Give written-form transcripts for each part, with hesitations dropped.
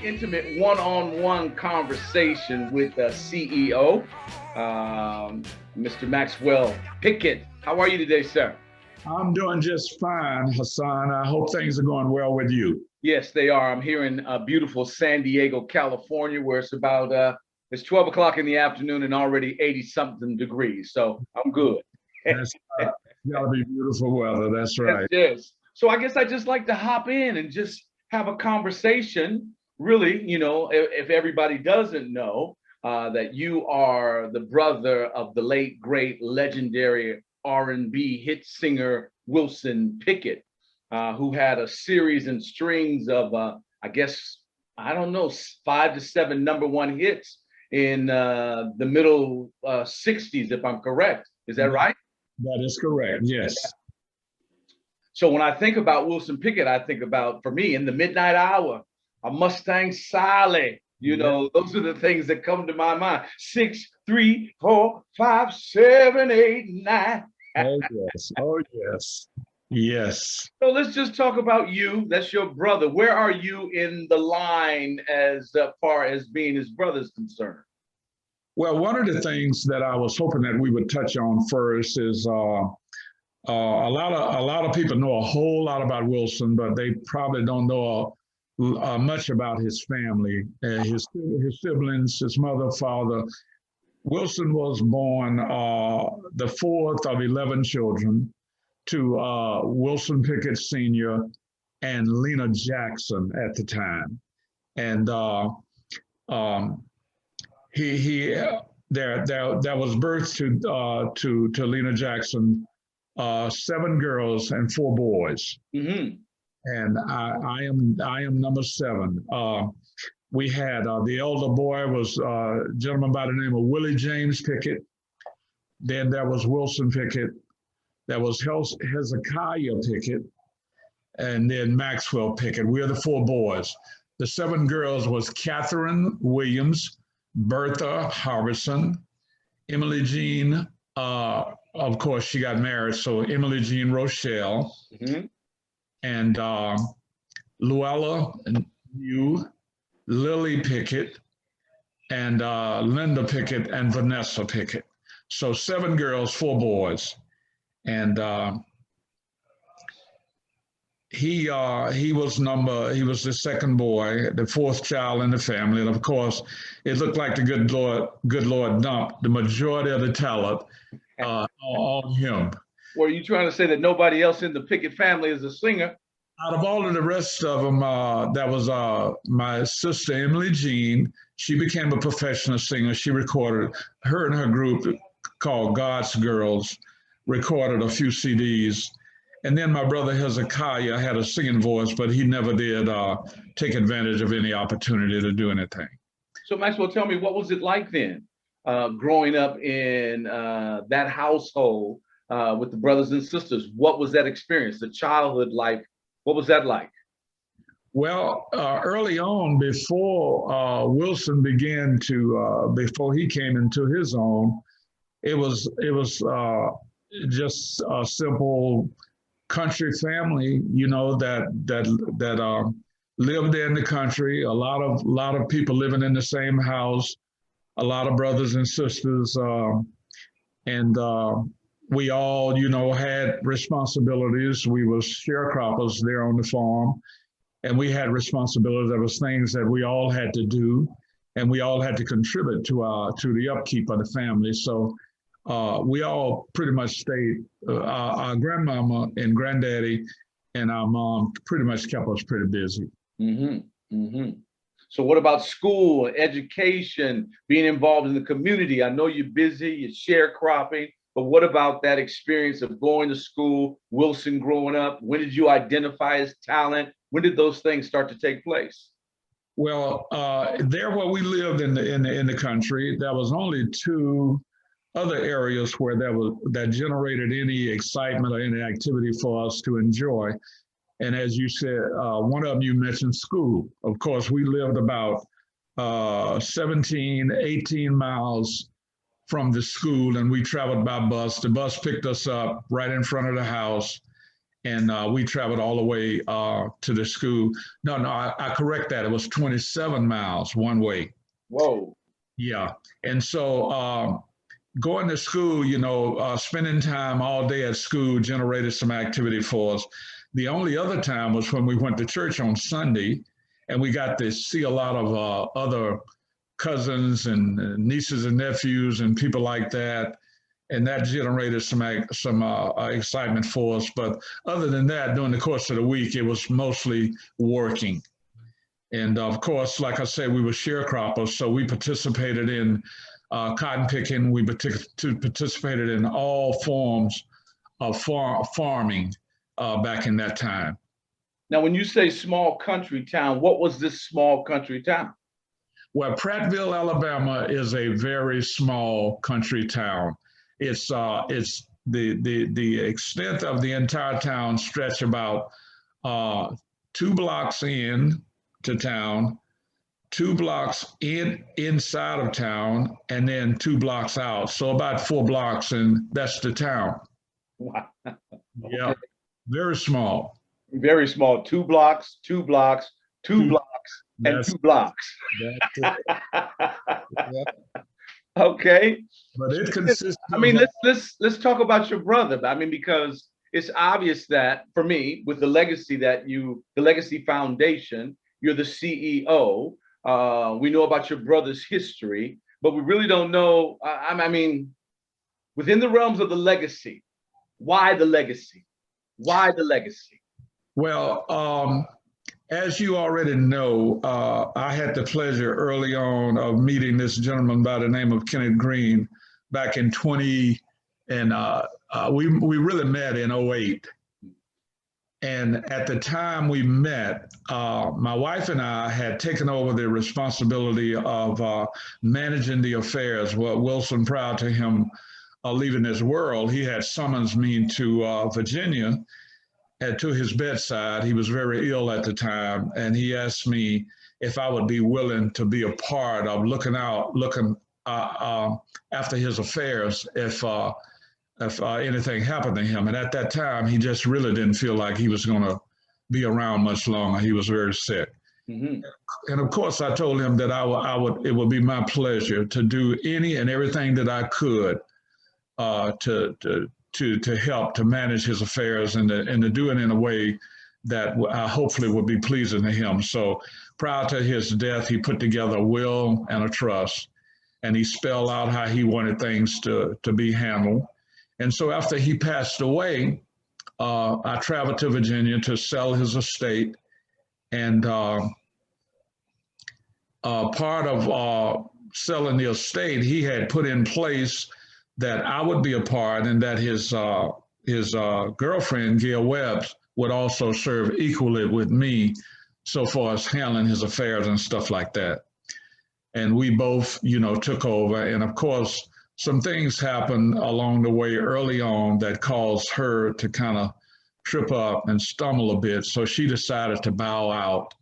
intimate one-on-one conversation with CEO, Mr. Maxwell Pickett. How are you today, sir? I'm doing just fine, Hassan. I hope things are going well with you. Yes, they are. I'm here in beautiful San Diego, California, where it's 12 o'clock in the afternoon and already 80 something degrees. So I'm good. That's got to be beautiful weather. That's Yes, right. yes. So I guess I just like to hop in and just have a conversation. Really, if everybody doesn't know that you are the brother of the late great legendary R&B hit singer Wilson Pickett, who had a series and strings of I guess I don't know 5 to 7 number one hits in the middle '60s, if I'm correct. Is that right? That is correct. Yes. So when I think about Wilson Pickett, I think about, for me, in the midnight hour, a Mustang Sally. Those are the things that come to my mind. 6, 3, 4, 5, 7, 8, 9. Oh yes. Oh yes. Yes. So let's just talk about you. That's your brother. Where are you in the line as far as being his brother is concerned? Well, one of the things that I was hoping that we would touch on first is a lot of people know a whole lot about Wilson, but they probably don't know much about his family, his siblings, his mother, father. Wilson was born the fourth of 11 children to Wilson Pickett Sr. and Lena Jackson at the time. And he there was birth to Lena Jackson, 7 girls and 4 boys. Mm-hmm. And I am number 7. We had the elder boy was a gentleman by the name of Willie James Pickett. Then there was Wilson Pickett. There was Hezekiah Pickett, and then Maxwell Pickett. We're the 4 boys. The 7 girls was Catherine Williams, Bertha Harbison, Emily Jean. Of course, she got married, so Emily Jean Rochelle, Mm-hmm. and Luella New, Lily Pickett, and Linda Pickett, and Vanessa Pickett. So 7 girls, 4 boys. And he was the second boy, the 4th child in the family. And of course, it looked like the good Lord dumped the majority of the talent on him. Were you trying to say that nobody else in the Pickett family is a singer? Out of all of the rest of them, that was my sister, Emily Jean. She became a professional singer. She recorded, her and her group called God's Girls, recorded a few CDs. And then my brother Hezekiah had a singing voice, but he never did take advantage of any opportunity to do anything. So Maxwell, tell me, what was it like then, growing up in that household with the brothers and sisters? What was that experience, the childhood life? What was that like? Well, early on, before Wilson began to, before he came into his own, it was just a simple country family, that lived in the country. A lot of people living in the same house, a lot of brothers and sisters, and we all, had responsibilities. We was sharecroppers there on the farm, and we had responsibilities. There was things that we all had to do, and we all had to contribute to the upkeep of the family. So we all pretty much stayed. Our grandmama and granddaddy and our mom pretty much kept us pretty busy. Mm-hmm. Mm-hmm. So what about school, education, being involved in the community? I know you're busy, you're sharecropping, but what about that experience of going to school, Wilson growing up? When did you identify his talent? When did those things start to take place? Well, there where we lived in the country, there was only 2 other areas where that generated any excitement or any activity for us to enjoy. And as you said, one of them you mentioned school. Of course, we lived about 17, 18 miles from the school, and we traveled by bus. The bus picked us up right in front of the house, and we traveled all the way to the school. No, I correct that. It was 27 miles one way. Whoa. Yeah. And so going to school, spending time all day at school generated some activity for us. The only other time was when we went to church on Sunday, and we got to see a lot of other cousins and nieces and nephews and people like that. And that generated some excitement for us. But other than that, during the course of the week, it was mostly working. And of course, like I said, we were sharecroppers, so we participated in cotton picking. We participated in all forms of farming back in that time. Now, when you say small country town, what was this small country town? Well, Prattville, Alabama is a very small country town. It's the extent of the entire town stretch about 2 blocks in to town, 2 blocks inside of town, and then 2 blocks out. So about 4 blocks, and that's the town. Wow. Yeah, very small. Very small. 2 blocks, 2 blocks, 2 blocks, and 2 blocks. Yeah. Okay. But it consists. I mean, let's talk about your brother. I mean, because it's obvious that for me, with the legacy the Legacy Foundation, you're the CEO. We know about your brother's history, but we really don't know. I mean, within the realms of the legacy, why the legacy? Why the legacy? Well, as you already know, I had the pleasure early on of meeting this gentleman by the name of Kenneth Green back in 20, and we really met in 08. And at the time we met, my wife and I had taken over the responsibility of managing the affairs. Well, Wilson, prior to him leaving this world, he had summoned me to Virginia and to his bedside. He was very ill at the time, and he asked me if I would be willing to be a part of looking after his affairs if anything happened to him. And at that time, he just really didn't feel like he was going to be around much longer. He was very sick. Mm-hmm. And of course, I told him that it would be my pleasure to do any and everything that I could to help to manage his affairs and to do it in a way that hopefully would be pleasing to him. So prior to his death, he put together a will and a trust, and he spelled out how he wanted things to be handled. And so after he passed away, I traveled to Virginia to sell his estate. And part of selling the estate, he had put in place that I would be a part, and that his girlfriend, Gail Webb, would also serve equally with me so far as handling his affairs and stuff like that. And we both, took over. And of course, some things happened along the way early on that caused her to kind of trip up and stumble a bit. So she decided to bow out,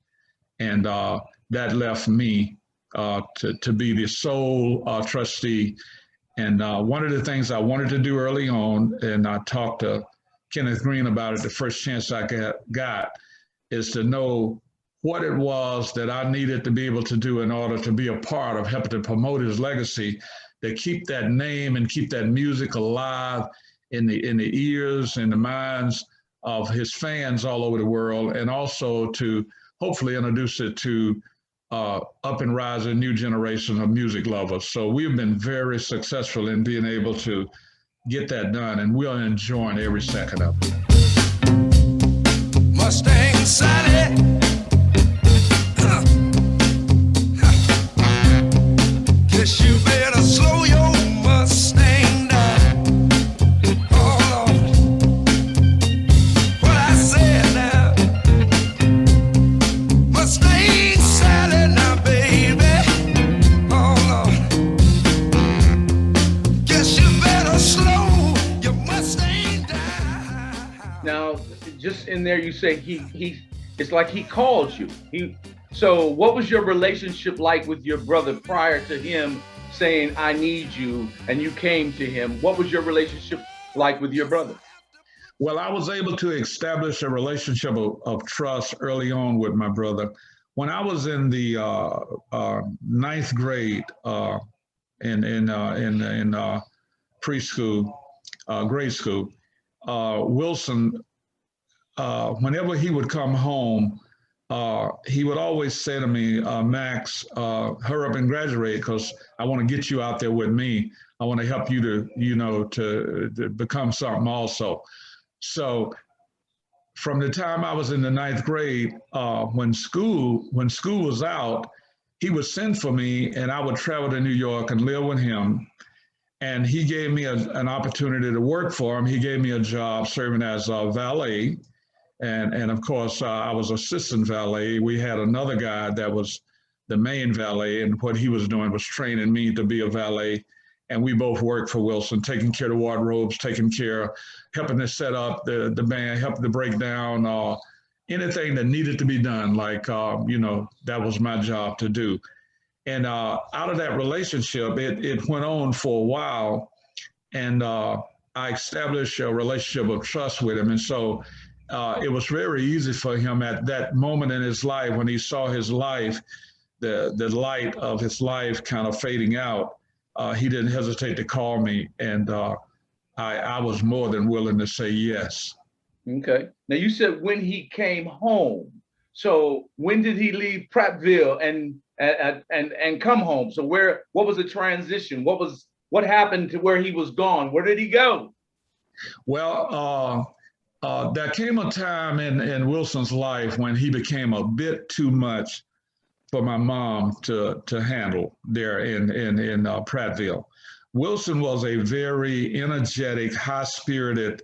and that left me to be the sole trustee. And one of the things I wanted to do early on, and I talked to Kenneth Green about it the first chance I got, is to know what it was that I needed to be able to do in order to be a part of helping to promote his legacy, to keep that name and keep that music alive in the ears and the minds of his fans all over the world, and also to hopefully introduce it to up and rising new generation of music lovers. So we've been very successful in being able to get that done, and we're enjoying every second of it. Mustang Sally. Guess you better slow your Mustang down. Oh Lord, what I said now. Mustang Sally now, baby. Oh Lord, guess you better slow your Mustang down. Now, just in there, you say it's like he called you. So what was your relationship like with your brother prior to him saying, I need you, and you came to him? What was your relationship like with your brother? Well, I was able to establish a relationship of trust early on with my brother. When I was in the ninth grade in preschool, grade school, Wilson, whenever he would come home, he would always say to me, Max, hurry up and graduate because I want to get you out there with me. I want to help you to, to become something also. So from the time I was in the ninth grade, when school was out, he would send for me and I would travel to New York and live with him. And he gave me an opportunity to work for him. He gave me a job serving as a valet. And of course, I was assistant valet. We had another guy that was the main valet, and what he was doing was training me to be a valet. And we both worked for Wilson, taking care of the wardrobes, taking care, helping to set up the band, helping to break down anything that needed to be done. Like, that was my job to do. And out of that relationship, it went on for a while. And I established a relationship of trust with him. And so it was very easy for him at that moment in his life when he saw his life, the light of his life kind of fading out. He didn't hesitate to call me, and I was more than willing to say yes. Okay. Now you said when he came home. So when did he leave Prattville and come home? So what was the transition? What happened to where he was gone? Where did he go? Well, there came a time in Wilson's life when he became a bit too much for my mom to handle there in Prattville. Wilson was a very energetic, high-spirited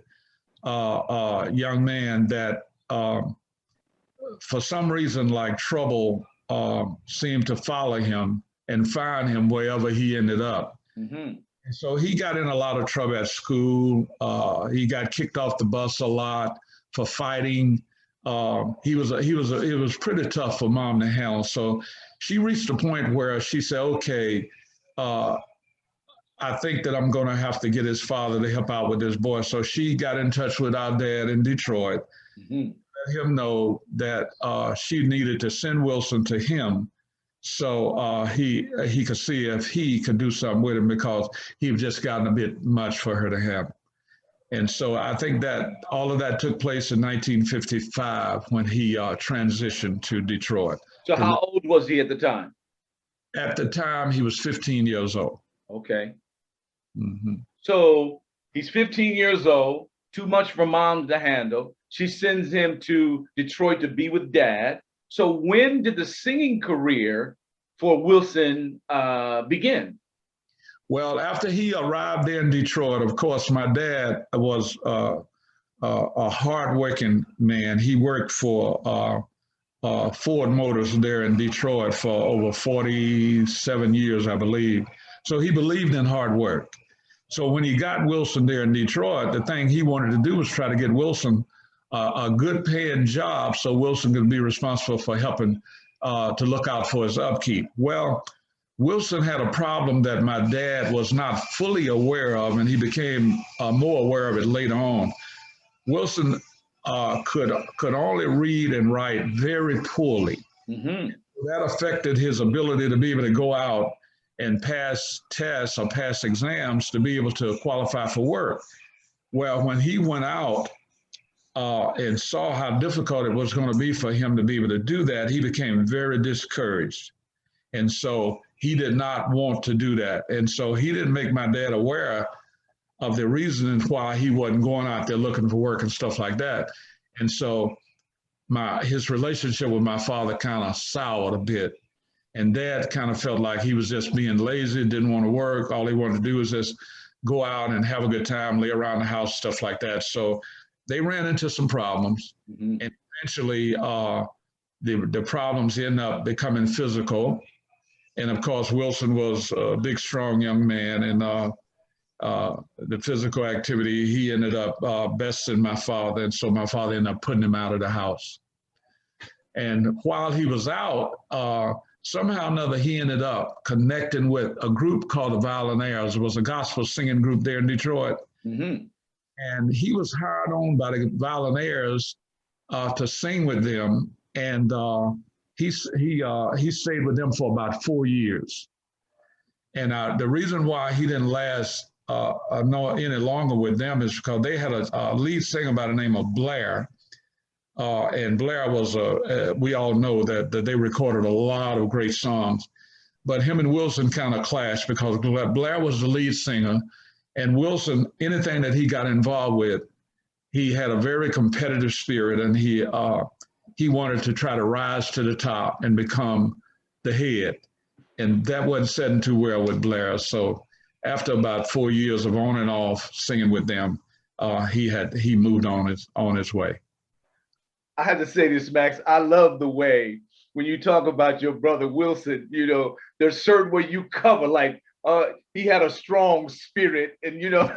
young man that, for some reason, like trouble seemed to follow him and find him wherever he ended up. Mm-hmm. And so he got in a lot of trouble at school. He got kicked off the bus a lot for fighting. It was pretty tough for mom to handle. So she reached a point where she said, okay, I think that I'm going to have to get his father to help out with this boy. So she got in touch with our dad in Detroit, mm-hmm. let him know that she needed to send Wilson to him so he could see if he could do something with him because he was just gotten a bit much for her to have. And so I think that all of that took place in 1955 when he transitioned to Detroit. So how old was he at the time? At the time, he was 15 years old. Okay. Mm-hmm. So he's 15 years old, too much for mom to handle. She sends him to Detroit to be with dad. So when did the singing career for Wilson begin? Well, after he arrived there in Detroit, of course, my dad was a hardworking man. He worked for Ford Motors there in Detroit for over 47 years, I believe. So he believed in hard work. So when he got Wilson there in Detroit, the thing he wanted to do was try to get Wilson a good paying job so Wilson could be responsible for helping to look out for his upkeep. Well, Wilson had a problem that my dad was not fully aware of, and he became more aware of it later on. Wilson could only read and write very poorly. Mm-hmm. That affected his ability to be able to go out and pass tests or pass exams to be able to qualify for work. Well, when he went out and saw how difficult it was going to be for him to be able to do that, he became very discouraged. And so he did not want to do that. And so he didn't make my dad aware of the reasons why he wasn't going out there looking for work and stuff like that. And so his relationship with my father kind of soured a bit. And dad kind of felt like he was just being lazy, didn't want to work. All he wanted to do was just go out and have a good time, lay around the house, stuff like that. So they ran into some problems. Mm-hmm. And eventually the problems end up becoming physical. And of course, Wilson was a big, strong young man. And the physical activity, he ended up besting my father. And so my father ended up putting him out of the house. And while he was out, somehow or another, he ended up connecting with a group called the Violinaires. It was a gospel singing group there in Detroit. Mm-hmm. and he was hired on by the violinaires to sing with them, and he stayed with them for about 4 years. And the reason why he didn't last no any longer with them is because they had a lead singer by the name of Blair. And Blair was we all know that they recorded a lot of great songs, but him and Wilson kind of clashed because Blair was the lead singer, and Wilson, anything that he got involved with, he had a very competitive spirit, and he wanted to try to rise to the top and become the head, and that wasn't setting too well with Blair. So after about 4 years of on and off singing with them, he moved on his way. I have to say this, Max. I love the way when you talk about your brother Wilson, you know, there's certain way you cover, like he had a strong spirit, and you know,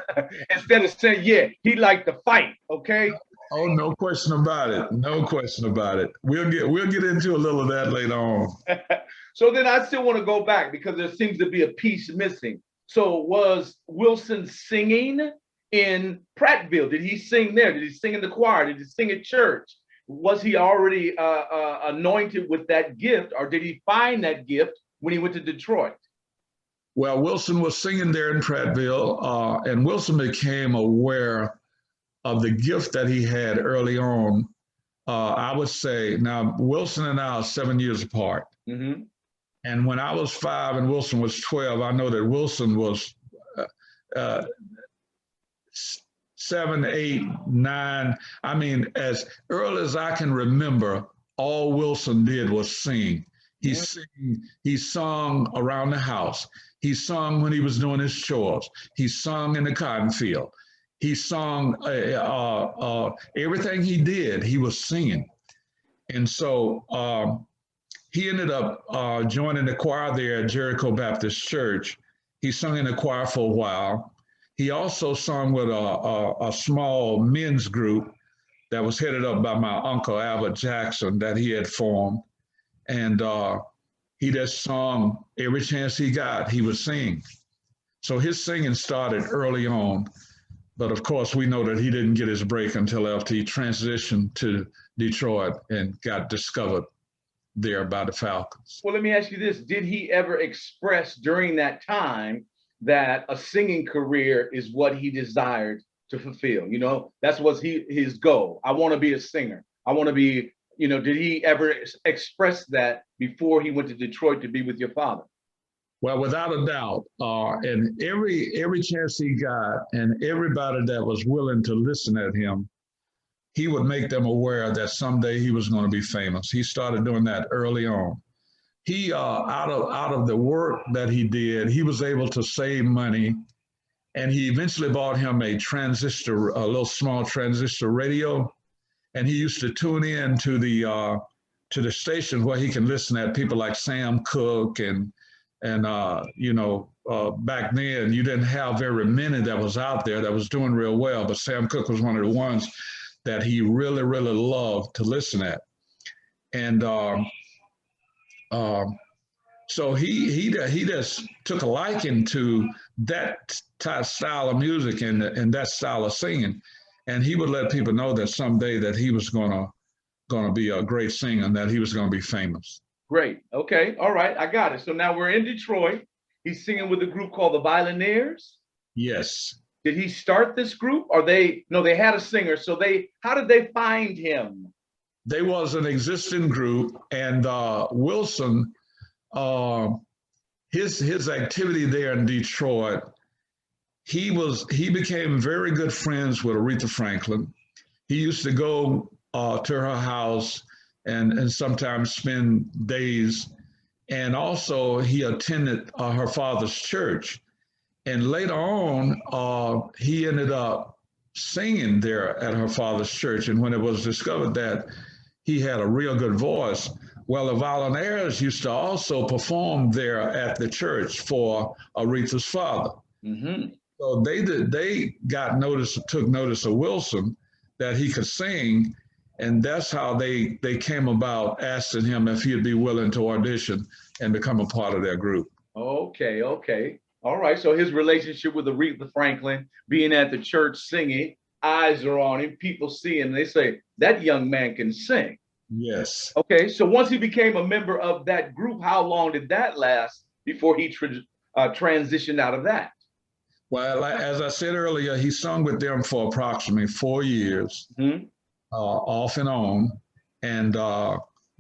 instead of saying, yeah, he liked to fight, okay? Oh, no question about it. No question about it. We'll get into a little of that later on. So then I still want to go back because there seems to be a piece missing. So was Wilson singing in Prattville? Did he sing there? Did he sing in the choir? Did he sing at church? Was he already anointed with that gift, or did he find that gift when he went to Detroit? Well, Wilson was singing there in Prattville, and Wilson became aware of the gift that he had early on. I would say, now Wilson and I are 7 years apart. Mm-hmm. And when I was 5 and Wilson was 12, I know that Wilson was 7, 8, 9. I mean, as early as I can remember, all Wilson did was sing. He sung around the house. He sung when he was doing his chores. He sung in the cotton field. He sung everything he did, he was singing. And so he ended up joining the choir there at Jericho Baptist Church. He sung in the choir for a while. He also sung with a small men's group that was headed up by my uncle, Albert Jackson, that he had formed. And he just sung every chance he got, he would sing. So his singing started early on. But of course, we know that he didn't get his break until after he transitioned to Detroit and got discovered there by the Falcons. Well, let me ask you this. Did he ever express during that time that a singing career is what he desired to fulfill? You know, that's what's his goal. I want to be a singer. I want to be, you know, did he ever express that before he went to Detroit to be with your father? Well, without a doubt, and every chance he got, and everybody that was willing to listen at him, he would make them aware that someday he was going to be famous. He started doing that early on. He out of the work that he did, he was able to save money, and he eventually bought him a little small transistor radio, and he used to tune in to the station where he can listen at people like Sam Cooke and back then you didn't have very many that was out there that was doing real well, but Sam Cooke was one of the ones that he really, really loved to listen at. And so he just took a liking to that type style of music and that style of singing. And he would let people know that someday that he was gonna be a great singer and that he was gonna be famous. Great. Okay. All right. I got it. So now we're in Detroit. He's singing with a group called the Violinaires. Yes. Did he start this group, or they had a singer? So how did they find him? They was an existing group, and Wilson, his activity there in Detroit, he became very good friends with Aretha Franklin. He used to go to her house and sometimes spend days. And also he attended her father's church. And later on, he ended up singing there at her father's church. And when it was discovered that he had a real good voice, well, the Violinaires used to also perform there at the church for Aretha's father. Mm-hmm. So they took notice of Wilson that he could sing. And that's how they came about asking him if he'd be willing to audition and become a part of their group. Okay. All right. So his relationship with Aretha Franklin, being at the church singing, eyes are on him, people see him, they say, that young man can sing. Yes. Okay, so once he became a member of that group, how long did that last before he transitioned out of that? Well, as I said earlier, he sung with them for approximately 4 years, Mm-hmm. off and on. And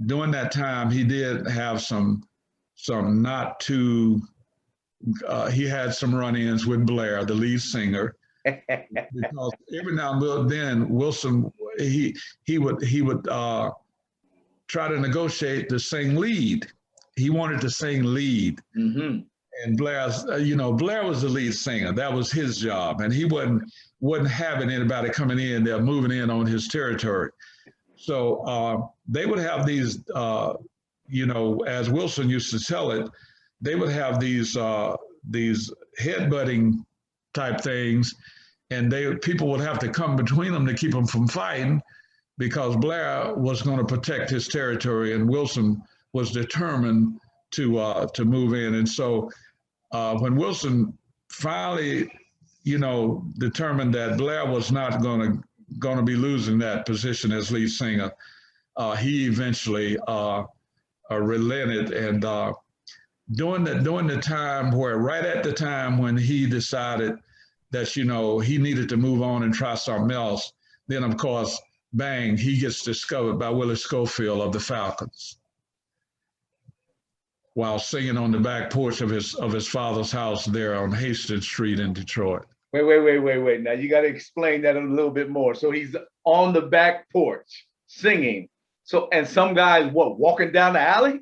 during that time, he did have some not too. He had some run-ins with Blair, the lead singer, because every now and then Wilson he would try to negotiate to sing lead. He wanted to sing lead. Mm-hmm. And Blair's, Blair was the lead singer. That was his job, and he wasn't having anybody coming in there, moving in on his territory. So they would have these, as Wilson used to tell it, they would have these headbutting type things, and people would have to come between them to keep them from fighting, because Blair was going to protect his territory, and Wilson was determined to move in. And so when Wilson finally, determined that Blair was not going to be losing that position as lead singer, he eventually relented. And during the time right at the time when he decided that he needed to move on and try something else, then of course, bang, he gets discovered by Willie Schofield of the Falcons while singing on the back porch of his father's house there on Hastings Street in Detroit. Wait. Now you got to explain that a little bit more. So he's on the back porch singing. So, and some guys, walking down the alley?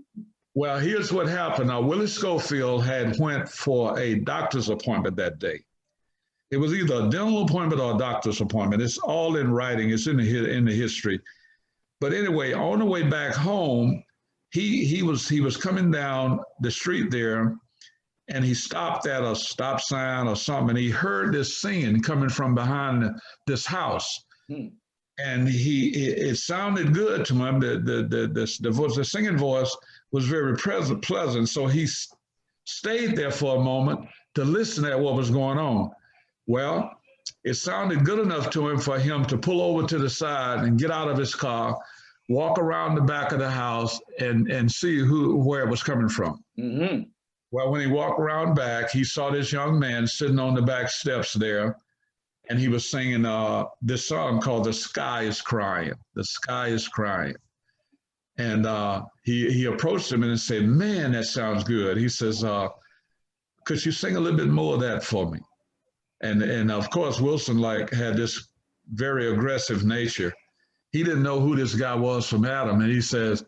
Well, here's what happened. Now, Willie Schofield had went for a doctor's appointment that day. It was either a dental appointment or a doctor's appointment. It's all in writing. It's in the history. But anyway, on the way back home, he was coming down the street there, and he stopped at a stop sign or something, and he heard this singing coming from behind this house. And it sounded good to him. The singing voice was very pleasant. So he stayed there for a moment to listen at what was going on. Well, it sounded good enough to him for him to pull over to the side and get out of his car, walk around the back of the house, and see where it was coming from. Mm-hmm. Well, when he walked around back, he saw this young man sitting on the back steps there, and he was singing this song called "The Sky Is Crying." The sky is crying. And he approached him and said, "Man, that sounds good." He says, "Could you sing a little bit more of that for me?" And of course, Wilson had this very aggressive nature. He didn't know who this guy was from Adam. And he says,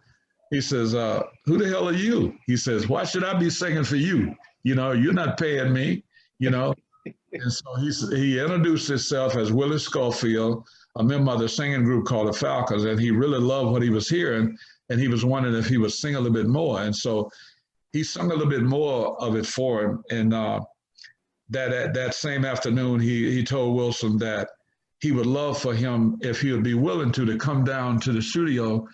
who the hell are you? He says, "Why should I be singing for you? You're not paying me, And so he introduced himself as Willie Schofield, a member of the singing group called the Falcons. And he really loved what he was hearing. And he was wondering if he would sing a little bit more. And so he sung a little bit more of it for him. And that same afternoon, he told Wilson that he would love for him, if he would be willing to come down to the studio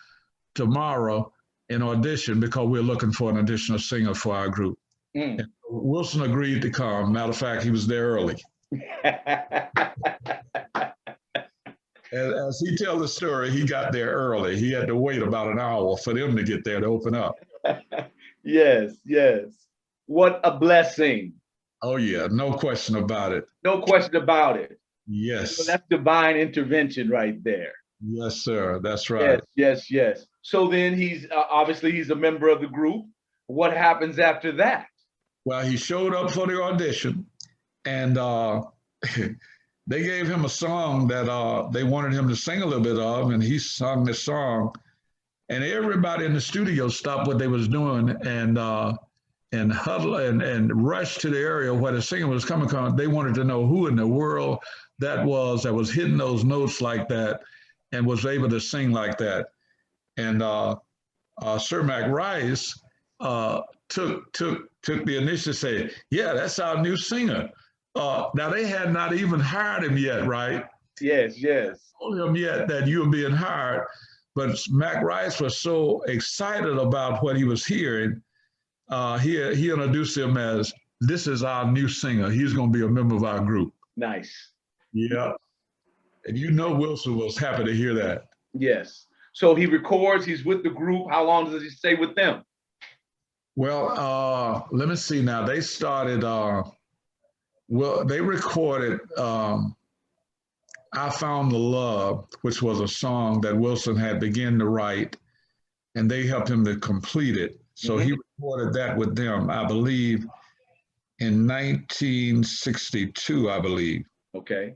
tomorrow and audition, because we're looking for an additional singer for our group. And Wilson agreed to come. Matter of fact, he was there early. And as he tells the story, he got there early. He had to wait about an hour for them to get there to open up. Yes. What a blessing. Oh, yeah, no question about it. No question about it. Yes. So that's divine intervention right there. Yes, sir. That's right. Yes. So then he's obviously he's a member of the group. What happens after that? Well, he showed up for the audition, and they gave him a song that they wanted him to sing a little bit of, and he sung this song. And everybody in the studio stopped what they was doing and huddled and rushed to the area where the singer was coming from. They wanted to know who in the world that was hitting those notes like that and was able to sing like that. And Sir Mac Rice took the initiative to say, "Yeah, that's our new singer." Now they had not even hired him yet, right? Yes. Told him yet that you were being hired, but Mac Rice was so excited about what he was hearing. He introduced him as, "This is our new singer. He's going to be a member of our group." Nice. Yeah. And you know Wilson was happy to hear that. Yes. So he records, he's with the group. How long does he stay with them? Well, let me see now. They started, well, they recorded I Found the Love, which was a song that Wilson had begun to write, and they helped him to complete it. So he recorded that with them, I believe, in 1962, I believe. Okay.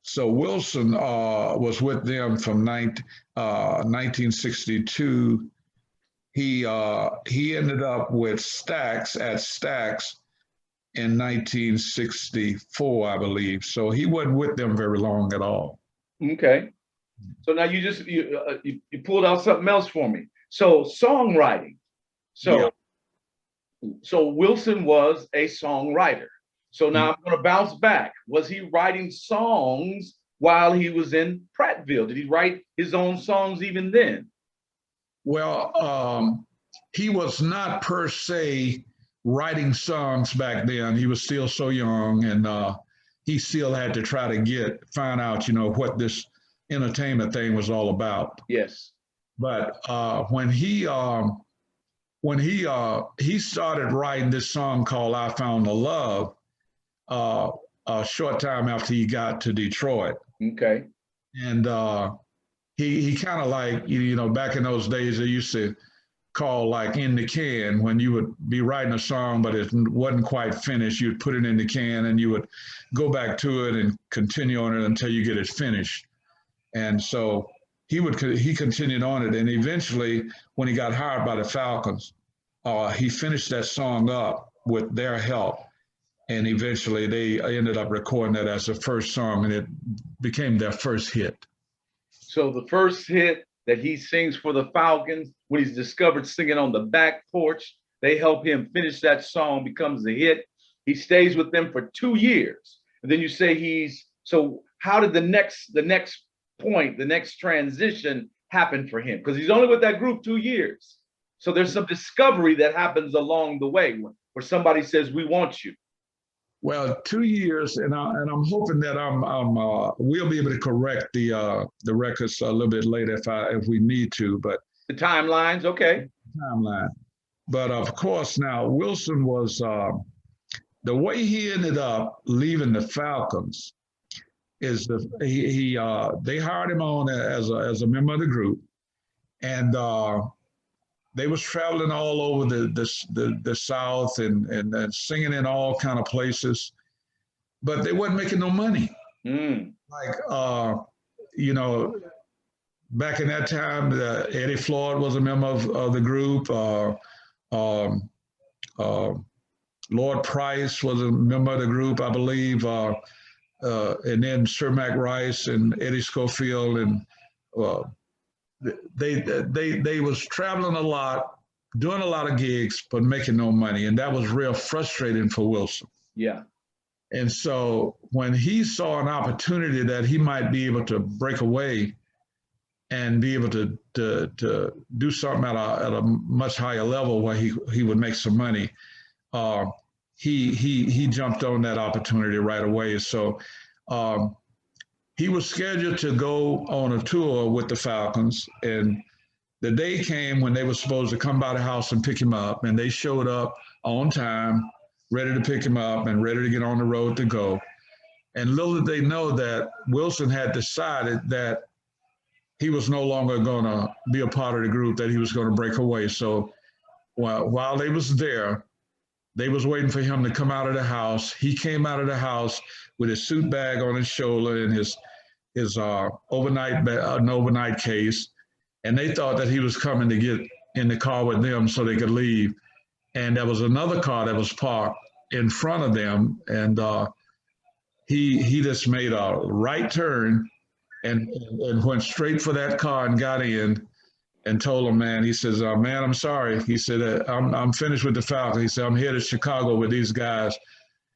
So Wilson was with them from 1962. He ended up with Stax at Stax in 1964, I believe. So he wasn't with them very long at all. Okay. So now you pulled out something else for me. So songwriting. So Yeah. so Wilson was a songwriter. So now I'm going to bounce back. Was he writing songs while he was in Prattville? Did he write his own songs even then? Well, he was not per se writing songs back then. He was still so young, and he still had to try to find out, what this entertainment thing was all about. Yes. But when he started writing this song called "I Found the Love," a short time after he got to Detroit. Okay. And he kind of like, back in those days, they used to call like in the can when you would be writing a song, but it wasn't quite finished. You'd put it in the can and you would go back to it and continue on it until you get it finished. And so he continued on it. And eventually, when he got hired by the Falcons, he finished that song up with their help. And eventually they ended up recording that as the first song, and it became their first hit. So the first hit that he sings for the Falcons, when he's discovered singing on the back porch, they help him finish that song, becomes a hit. He stays with them for 2 years. And then you say so how did the next point, the next transition happen for him? Because he's only with that group 2 years. So there's some discovery that happens along the way where somebody says, we want you. Well, 2 years, and I'm hoping that we'll be able to correct the records a little bit later if we need to. But the timelines, okay. Timeline, but of course now Wilson was the way he ended up leaving the Falcons is they hired him on as a member of the group, and they was traveling all over the South and singing in all kind of places, but they wasn't making no money. Like, back in that time, Eddie Floyd was a member of the group. Lord Price was a member of the group, I believe. And then Sir Mac Rice and Eddie Schofield, and they was traveling a lot, doing a lot of gigs, but making no money. And that was real frustrating for Wilson. Yeah. And so when he saw an opportunity that he might be able to break away and be able to do something at a much higher level where he would make some money, he jumped on that opportunity right away. So he was scheduled to go on a tour with the Falcons, and the day came when they were supposed to come by the house and pick him up, and they showed up on time, ready to pick him up and ready to get on the road to go. And little did they know that Wilson had decided that he was no longer going to be a part of the group, that he was going to break away. So while they was there, they was waiting for him to come out of the house. He came out of the house with his suit bag on his shoulder and his overnight case. And they thought that he was coming to get in the car with them so they could leave. And there was another car that was parked in front of them. And he just made a right turn and went straight for that car and got in and told him, man, he says, man, I'm sorry. He said, I'm finished with the Falcons. He said, I'm here to Chicago with these guys,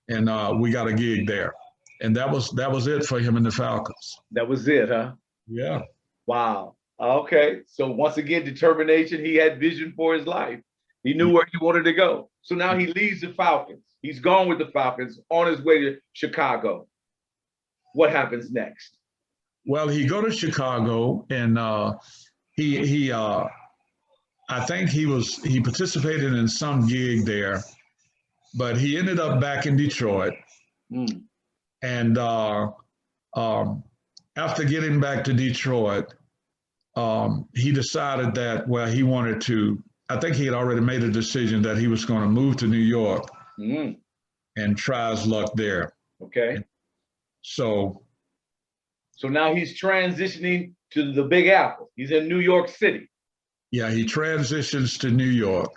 and we got a gig there. And that was it for him and the Falcons. That was it, huh? Yeah. Wow. Okay. So once again, determination. He had vision for his life. He knew where he wanted to go. So now he leaves the Falcons. He's gone with the Falcons on his way to Chicago. what happens next? Well, he go to Chicago, and he I think he participated in some gig there, but he ended up back in Detroit. Mm. And um, after getting back to Detroit, he decided that, well, he wanted to, I think he had already made a decision that he was going to move to New York Mm. and try his luck there. Okay. So now he's transitioning to the Big Apple. He's in New York City. yeah, he transitions to New York.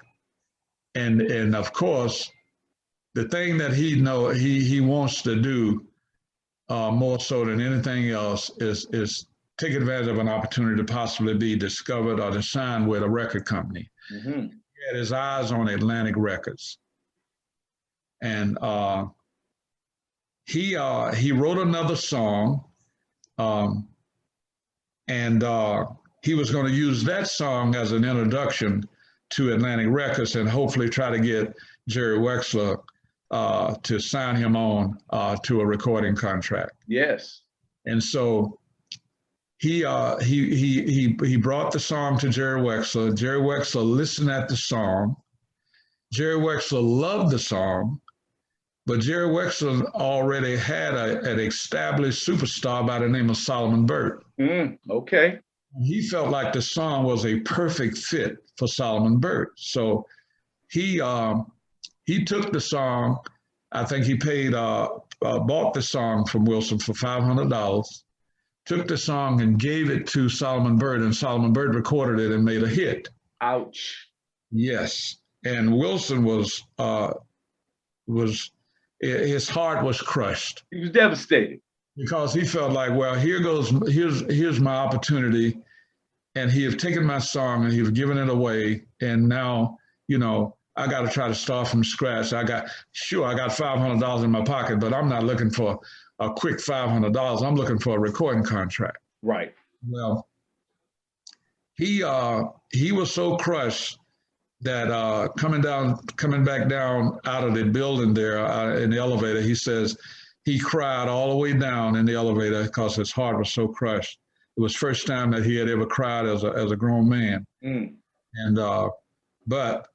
And of course, the thing that he wants to do more so than anything else is take advantage of an opportunity to possibly be discovered or to sign with a record company. Mm-hmm. He had his eyes on Atlantic Records, and he wrote another song, um, and he was going to use that song as an introduction to Atlantic Records, and hopefully try to get Jerry Wexler to sign him on to a recording contract. Yes. And so he brought the song to Jerry Wexler. Jerry Wexler listened at the song. Jerry Wexler loved the song, but Jerry Wexler already had an established superstar by the name of Solomon Burt. Okay. He felt like the song was a perfect fit for Solomon Burt. So he took the song. I think he bought the song from Wilson for $500, took the song and gave it to Solomon Burt, and Solomon Burt recorded it and made a hit. Ouch. Yes. And Wilson was his heart was crushed. He was devastated. Because he felt like, well, here's my opportunity, and he had taken my song and he was giving it away, and now, I got to try to start from scratch. I got $500 in my pocket, but I'm not looking for a quick $500. I'm looking for a recording contract. Right. Well, he was so crushed that coming back down out of the building there in the elevator, he says he cried all the way down in the elevator because his heart was so crushed. It was the first time that he had ever cried as a grown man. Mm. And but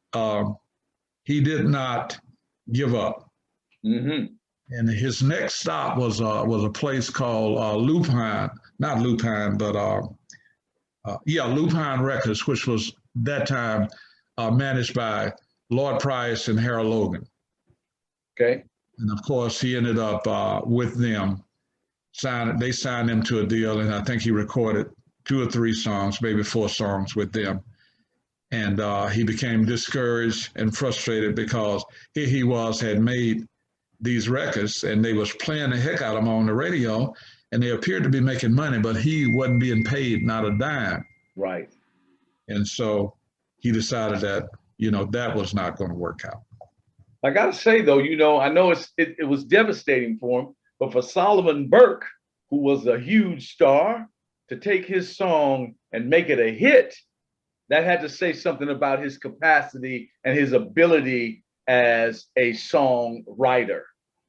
he did not give up. Mm-hmm. And his next stop was a place called Lupine, not Lupine, but Lupine Records, which was that time managed by Lord Price and Harold Logan. Okay. And of course, he ended up with them. They signed him to a deal, and I think he recorded 2 or 3 songs, maybe 4 songs with them. And he became discouraged and frustrated because here he had made these records, and they was playing the heck out of them on the radio, and they appeared to be making money, but he wasn't being paid not a dime. Right. And so he decided that, that was not going to work out. I got to say, though, I know it was devastating for him, but for Solomon Burke, who was a huge star, to take his song and make it a hit, that had to say something about his capacity and his ability as a songwriter.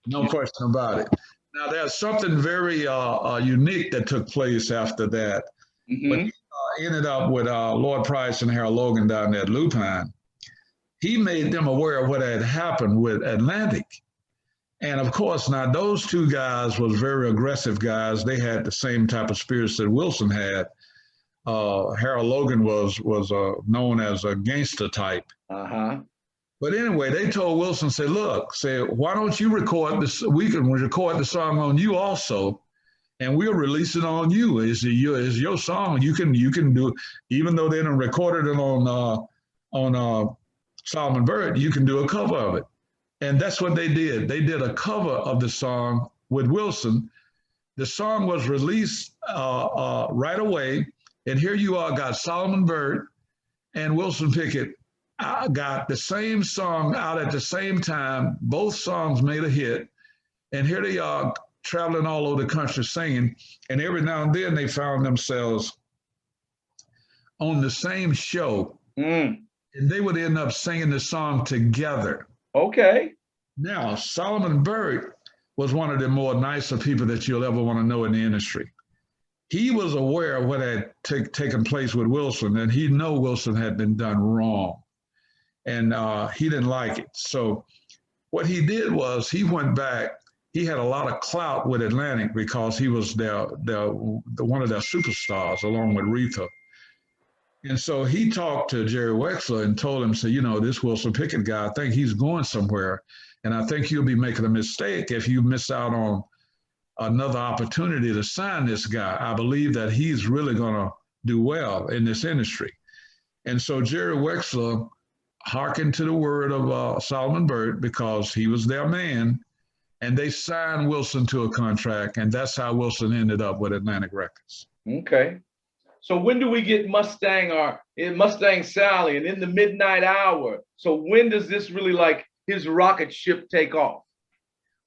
No question about it. Now, there's something very unique that took place after that. Mm-hmm. When he ended up with Lord Price and Harold Logan down there at Lupine, he made them aware of what had happened with Atlantic. And of course, now those 2 guys was very aggressive guys. They had the same type of spirits that Wilson had. Harold Logan was known as a gangster type. Uh-huh. But anyway, they told Wilson, why don't you record this? We can record the song on you also, and we'll release it on you. It's your song. You can do, even though they didn't record it on Solomon Burt, you can do a cover of it. And that's what they did. They did a cover of the song with Wilson. The song was released right away. And here you are, got Solomon Burt and Wilson Pickett. I got the same song out at the same time. Both songs made a hit. And here they are traveling all over the country singing. And every now and then they found themselves on the same show. Mm. And they would end up singing the song together. Okay. Now, Solomon Burt was one of the more nicer people that you'll ever want to know in the industry. He was aware of what had taken place with Wilson, and he knew Wilson had been done wrong, and he didn't like it. So what he did was he went back. He had a lot of clout with Atlantic because he was one of their superstars along with Retha. And so he talked to Jerry Wexler and told him, this Wilson Pickett guy, I think he's going somewhere. And I think you'll be making a mistake if you miss out on another opportunity to sign this guy. I believe that he's really going to do well in this industry. And so Jerry Wexler hearkened to the word of Solomon Burt because he was their man. And they signed Wilson to a contract. And that's how Wilson ended up with Atlantic Records. Okay. So when do we get Mustang or Mustang Sally and In the Midnight Hour? So when does this really like his rocket ship take off?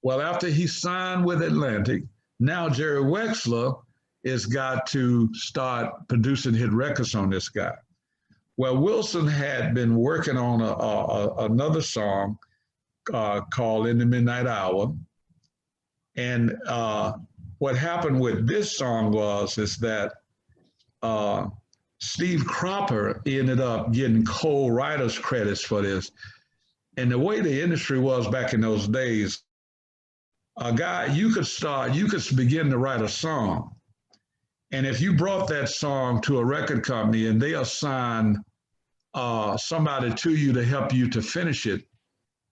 Well, after he signed with Atlantic, now Jerry Wexler has got to start producing hit records on this guy. Well, Wilson had been working on another song called In the Midnight Hour. And what happened with this song is that Steve Cropper ended up getting co-writers credits for this. And the way the industry was back in those days, a guy, you could begin to write a song. And if you brought that song to a record company and they assigned somebody to you to help you to finish it,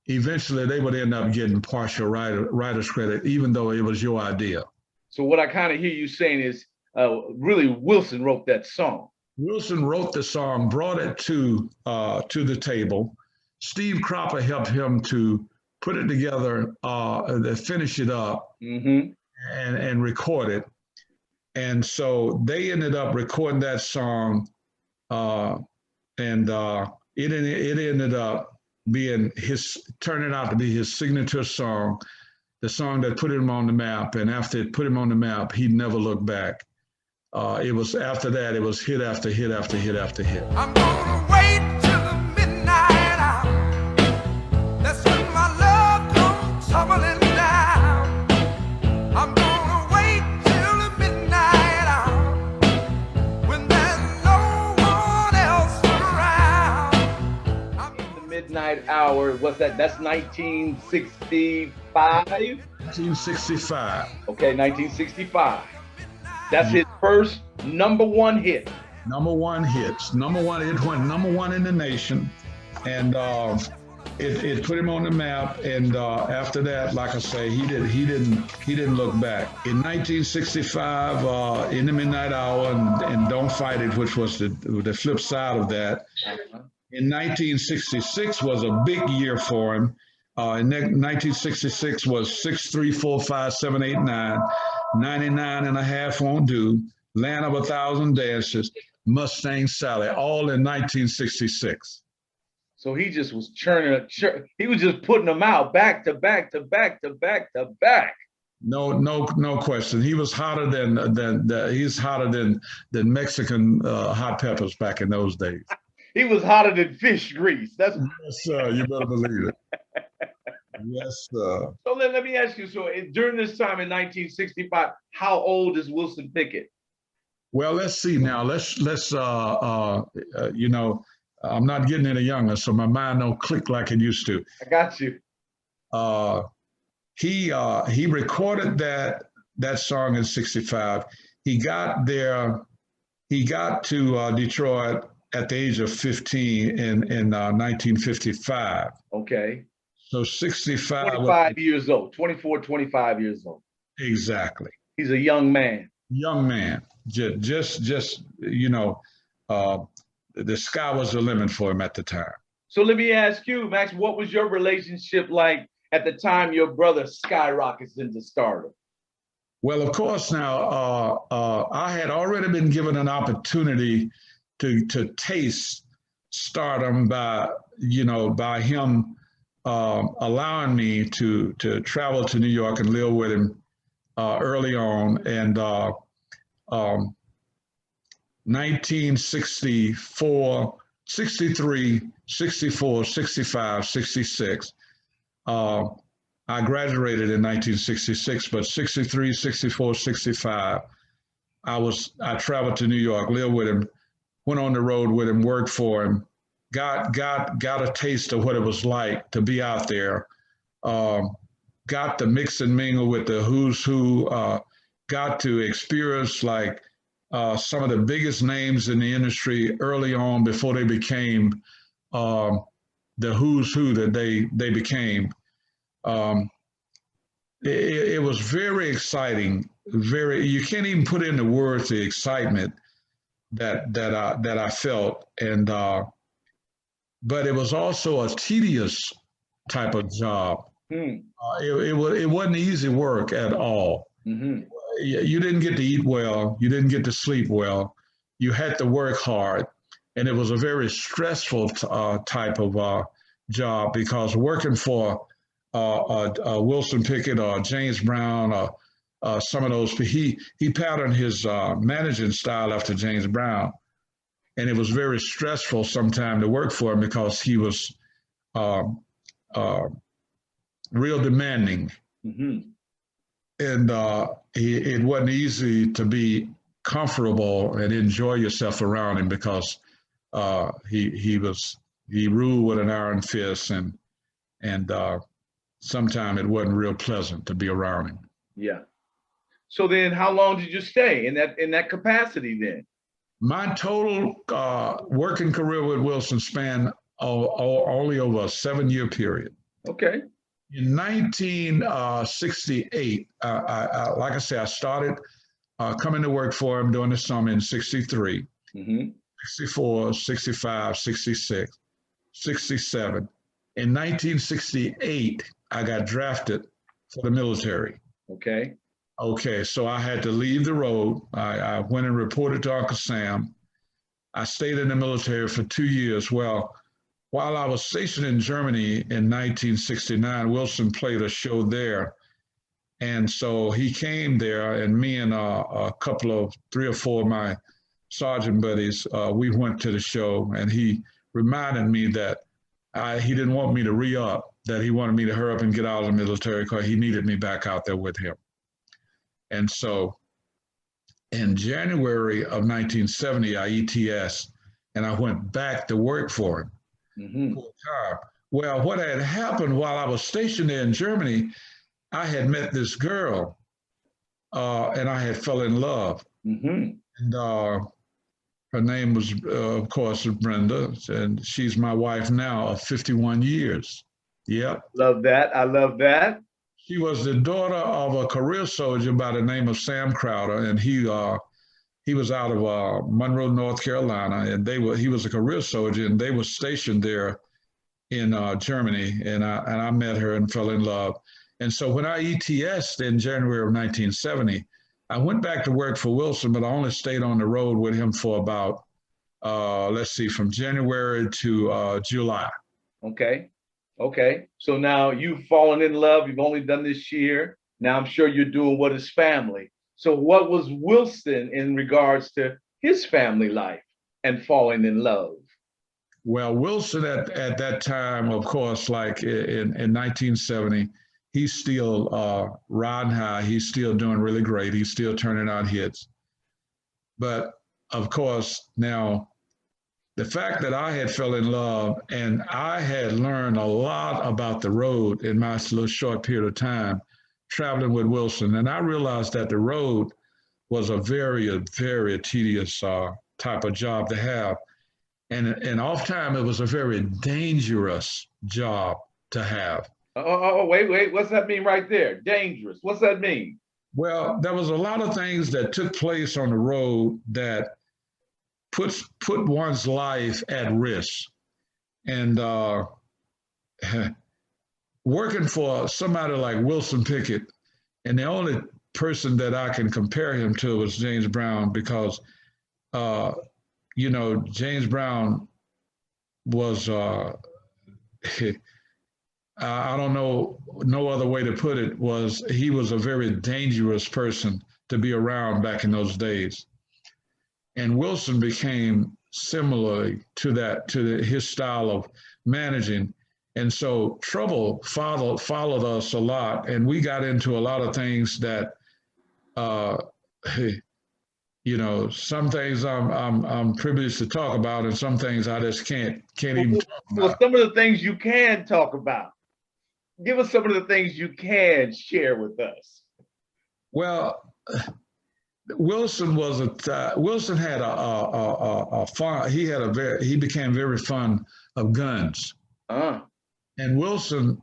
eventually they would end up getting partial writer's credit, even though it was your idea. So what I kind of hear you saying is really Wilson wrote that song. Wilson wrote the song, brought it to the table. Steve Cropper helped him to put it together, finish it up, and record it. And so they ended up recording that song, and it ended up turning out to be his signature song, the song that put him on the map. And after it put him on the map, he never looked back. It was after that, it was hit after hit after hit after hit. I'm gonna wait till the midnight hour. That's when my love comes tumbling down. I'm gonna wait till the midnight hour when there's no one else around. The Midnight Hour, what's that? That's 1965? 1965. Okay, 1965. That's his first number one hit. Number one hits. Number one, it went number one in the nation. And it put him on the map. And after that, like I say, he didn't look back. In 1965, In the Midnight Hour and Don't Fight It, which was the flip side of that. In 1966 was a big year for him. In 1966 was 6, 3, 4, 5, 7, 8, 9, 99 and a half won't do, Land of a Thousand Dances, Mustang Sally, all in 1966. So he just was he was just putting them out back to back to back to back to back. No question. He was hotter than Mexican hot peppers back in those days. He was hotter than fish grease. That's yes, sir. You better believe it. Yes, sir. So let me ask you. So during this time in 1965, how old is Wilson Pickett? Well, let's see now. Let's I'm not getting any younger, so my mind don't click like it used to. I got you. He recorded that song in '65. He got to Detroit at the age of 15 in 1955. Okay. So 65. 25 years old, 24, 25 years old. Exactly. He's a young man. Young man. Just the sky was the limit for him at the time. So let me ask you, Max, what was your relationship like at the time your brother skyrockets into stardom? Well, of course, now I had already been given an opportunity to taste stardom by him allowing me to travel to New York and live with him early on. And 1964, 63, 64, 65, 66, I graduated in 1966, but 63, 64, 65, I traveled to New York, lived with him, went on the road with him, worked for him, got a taste of what it was like to be out there. Um, got to mix and mingle with the who's who. Got to experience like some of the biggest names in the industry early on before they became um, the who's who that they became. Um, it was very exciting. Very, you can't even put into words the excitement that I felt, and but it was also a tedious type of job. Hmm. It wasn't easy work at all. Mm-hmm. You didn't get to eat well. You didn't get to sleep well. You had to work hard, and it was a very stressful type of job because working for Wilson Pickett or James Brown or some of those, he patterned his managing style after James Brown, and it was very stressful sometimes to work for him because he was uh, uh, real demanding, Mm-hmm. and it wasn't easy to be comfortable and enjoy yourself around him because he ruled with an iron fist, and sometimes it wasn't real pleasant to be around him. Yeah. So then how long did you stay in that capacity then? My total working career with Wilson spanned only over a 7-year period. Okay. In 1968, like I said, I started coming to work for him during the summer in 63, Mm-hmm. 64, 65, 66, 67. In 1968, I got drafted for the military. Okay. Okay, so I had to leave the road. I went and reported to Uncle Sam. I stayed in the military for 2 years. Well, while I was stationed in Germany in 1969, Wilson played a show there. And so he came there, and me and a couple of 3 or 4 of my sergeant buddies, we went to the show, and he reminded me that he didn't want me to re-up, that he wanted me to hurry up and get out of the military because he needed me back out there with him. And so in January of 1970, I ETS, and I went back to work for him full time. Well, what had happened while I was stationed there in Germany, I had met this girl, and I had fell in love. Mm-hmm. And her name was, of course, Brenda, and she's my wife now of 51 years. Yep. Love that. I love that. She was the daughter of a career soldier by the name of Sam Crowder, and he was out of Monroe, North Carolina, and he was a career soldier, and they were stationed there in Germany, and I met her and fell in love. And so when I ETS'd in January of 1970, I went back to work for Wilson, but I only stayed on the road with him for about, from January to July. Okay. Okay. So now you've fallen in love. You've only done this year. Now I'm sure you're doing what is family. So what was Wilson in regards to his family life and falling in love? Well, Wilson at that time, of course, like in 1970, he's still riding high. He's still doing really great. He's still turning out hits. But of course, now the fact that I had fell in love and I had learned a lot about the road in my little short period of time traveling with Wilson, and I realized that the road was a very, very tedious type of job to have. And oftentimes it was a very dangerous job to have. Wait. What's that mean right there? Dangerous. What's that mean? Well, there was a lot of things that took place on the road that put one's life at risk. And working for somebody like Wilson Pickett, and the only person that I can compare him to was James Brown, because James Brown was I don't know no other way to put it, he was a very dangerous person to be around back in those days. And Wilson became similarly to his style of managing. And so trouble followed us a lot, and we got into a lot of things that, uh, some things I'm privileged to talk about, and some things I just can't even talk Well, about. some of the things you can talk about. Give us some of the things you can share with us. Well, Wilson had a fun. He became very fond of guns, and Wilson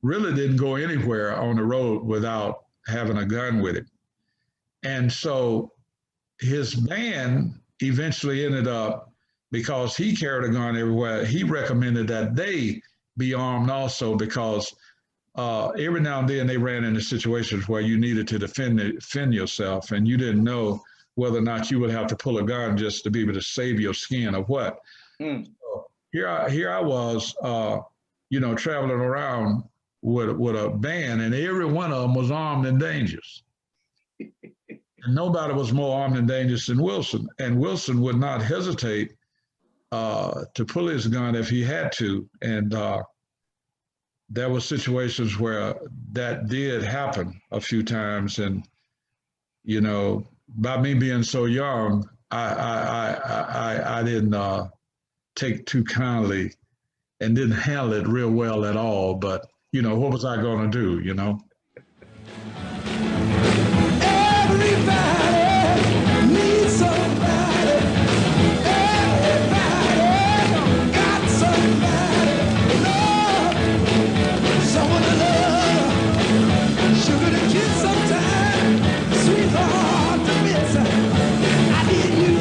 really didn't go anywhere on the road without having a gun with him. And so his band eventually ended up, because he carried a gun everywhere, he recommended that they be armed also, because every now and then they ran into situations where you needed to defend yourself, and you didn't know whether or not you would have to pull a gun just to be able to save your skin or what. So here I was, traveling around with a band, and every one of them was armed and dangerous. And nobody was more armed and dangerous than Wilson. And Wilson would not hesitate to pull his gun if he had to. And there were situations where that did happen a few times. And, by me being so young, I didn't take too kindly and didn't handle it real well at all. But, what was I going to do, Everybody needs somebody. Everybody got somebody. Love, someone to love. Sugar to kiss sometime. Sweetheart to miss. I need you.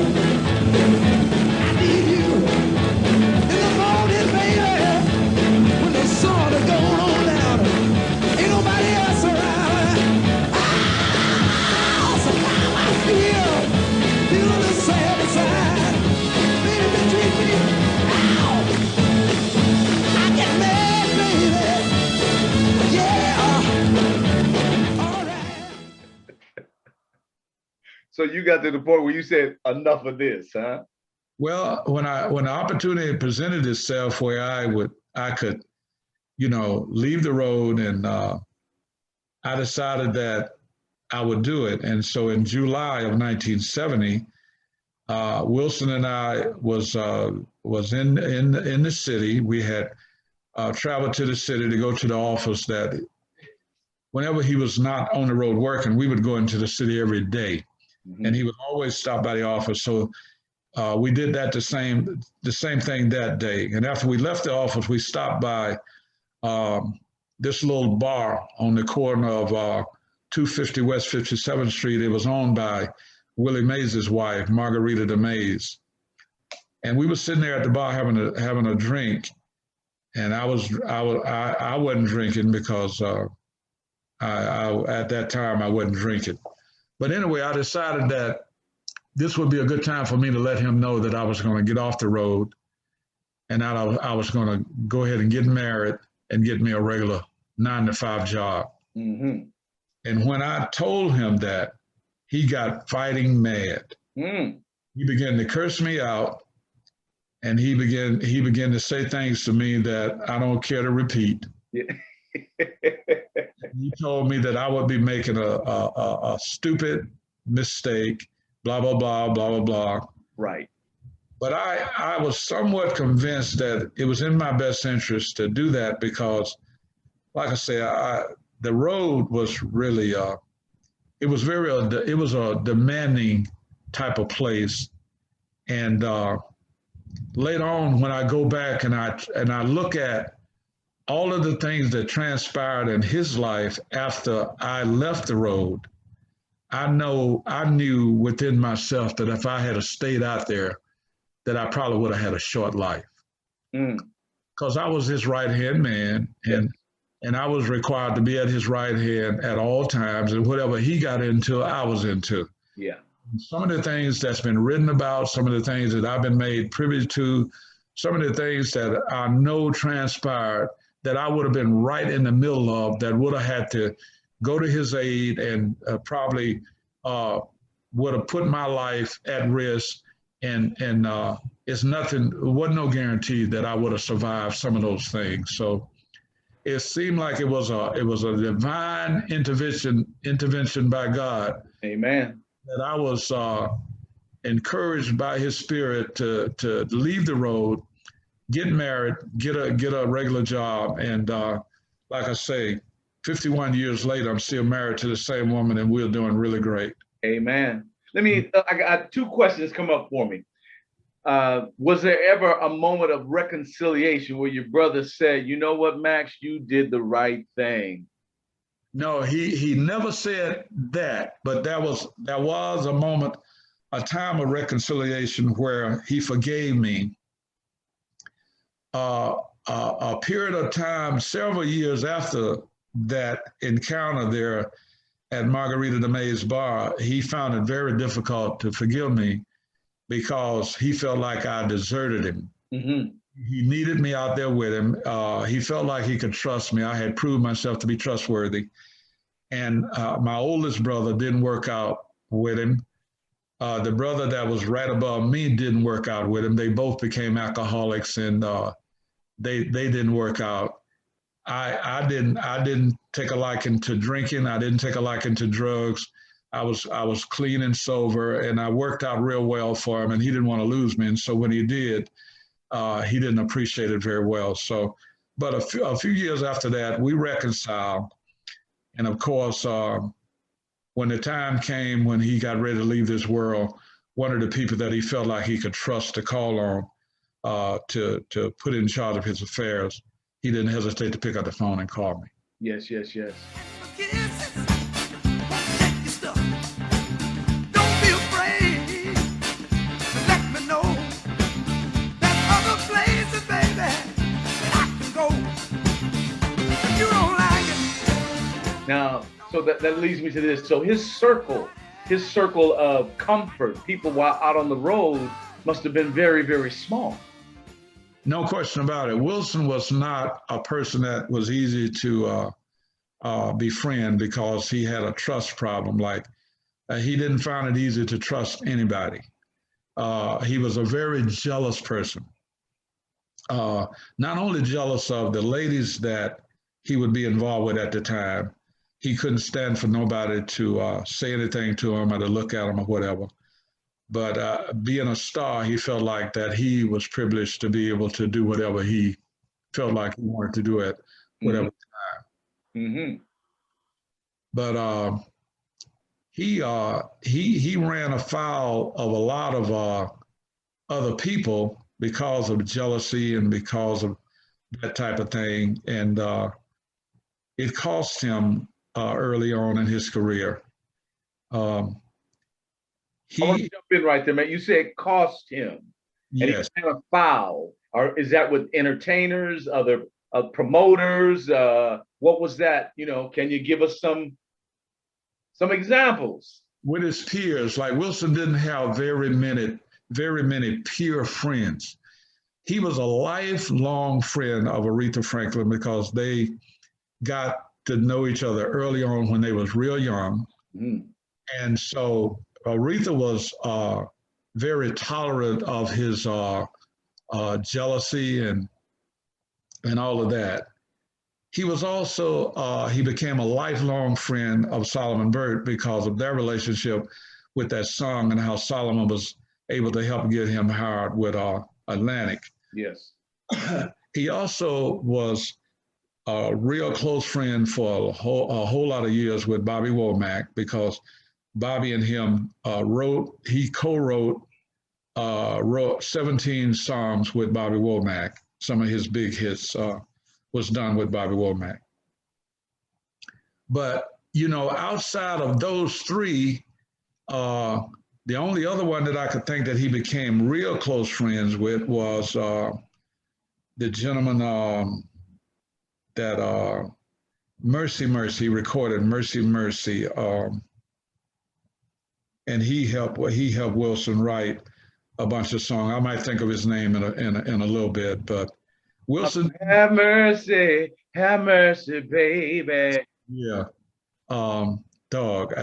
I need you. In the morning, baby, when the sun is going on down, ain't nobody else around. So you got to the point where you said, enough of this, huh? Well, when the opportunity presented itself where I could, leave the road, and I decided that I would do it. And so in July of 1970, Wilson and I was in the city. We had traveled to the city to go to the office. That whenever he was not on the road working, we would go into the city every day, and he would always stop by the office. So we did that the same thing that day. And after we left the office, we stopped by this little bar on the corner of 250 West 57th Street. It was owned by Willie Mays' wife, Margarita de Mays. And we were sitting there at the bar having a drink. And I wasn't drinking because at that time I wasn't drinking. But anyway, I decided that this would be a good time for me to let him know that I was going to get off the road, and that I was going to go ahead and get married and get me a regular 9-to-5 job. And when I told him that, he got fighting mad. He began to curse me out, and he began to say things to me that I don't care to repeat. He told me that I would be making a stupid mistake, blah, blah, blah, blah, blah, blah. Right. But I was somewhat convinced that it was in my best interest to do that because, like I say, the road was really, it was a demanding type of place. And later on, when I go back and I look at all of the things that transpired in his life after I left the road, I knew within myself that if I had stayed out there, that I probably would have had a short life. Because I was his right-hand man, and I was required to be at his right hand at all times, and whatever he got into, I was into. Yeah. Some of the things that's been written about, some of the things that I've been made privy to, some of the things that I know transpired that I would have been right in the middle of, that would have had to go to his aid and probably would have put my life at risk and it's nothing, it wasn't no guarantee that I would have survived some of those things. So it seemed like it was a divine intervention by God Amen. that I was encouraged by His Spirit to leave the road, get married, get a regular job, and like I say, 51 years later, I'm still married to the same woman, and we're doing really great. Amen. I got two questions come up for me. Was there ever a moment of reconciliation where your brother said, you know what, Max, you did the right thing? No, he never said that, but there was a moment, a time of reconciliation where he forgave me. A period of time, several years after that encounter there at Margarita de May's bar, he found it very difficult to forgive me because he felt like I deserted him. Mm-hmm. He needed me out there with him. He felt like he could trust me. I had proved myself to be trustworthy. And my oldest brother didn't work out with him. The brother that was right above me didn't work out with him. They both became alcoholics, and they didn't work out. I didn't take a liking to drinking. I didn't take a liking to drugs. I was clean and sober, and I worked out real well for him, and he didn't want to lose me. And so when he did, he didn't appreciate it very well. So, but a few years after that, we reconciled. And of course, when the time came when he got ready to leave this world, one of the people that he felt like he could trust to call on to put in charge of his affairs, he didn't hesitate to pick up the phone and call me. Yes, yes, yes. Now, so that leads me to this. So his circle of comfort, people while out on the road, must have been very, very small. No question about it. Wilson was not a person that was easy to befriend because he had a trust problem. Like he didn't find it easy to trust anybody. He was a very jealous person. Not only jealous of the ladies that he would be involved with at the time, he couldn't stand for nobody to say anything to him or to look at him or whatever. But being a star, he felt like that he was privileged to be able to do whatever he felt like he wanted to do at whatever time. Mm-hmm. But he ran afoul of a lot of other people because of jealousy and because of that type of thing, and it cost him early on in his career. I want to jump in right there, man. You said cost him. And yes. he ran afoul. Or is that with entertainers, other promoters? What was that? You know, can you give us some examples? With his peers, like Wilson didn't have very many peer friends. He was a lifelong friend of Aretha Franklin because they got to know each other early on when they was real young. Mm. And so Aretha was very tolerant of his jealousy and all of that. He was also, he became a lifelong friend of Solomon Burt because of their relationship with that song and how Solomon was able to help get him hired with Atlantic. Yes. He also was a real close friend for a whole lot of years with Bobby Womack because Bobby and him co-wrote 17 songs with Bobby Womack. Some of his big hits was done with Bobby Womack. But, you know, outside of those three, the only other one that I could think that he became real close friends with was the gentleman that Mercy Mercy recorded Mercy Mercy, and he helped Wilson write a bunch of songs. I might think of his name in a little bit, but Wilson. Have mercy, baby. Yeah, Dog,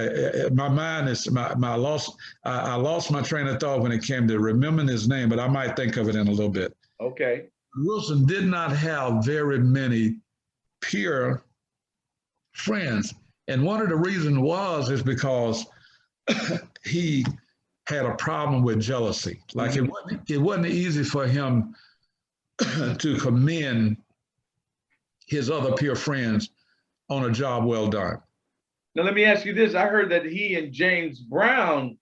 my mind is my lost. I lost my train of thought when it came to remembering his name, but I might think of it in a little bit. Okay. Wilson did not have very many peer friends, and one of the reasons is because he had a problem with jealousy. Like it wasn't easy for him to commend his other peer friends on a job well done. Now, let me ask you this. I heard that he and James Brown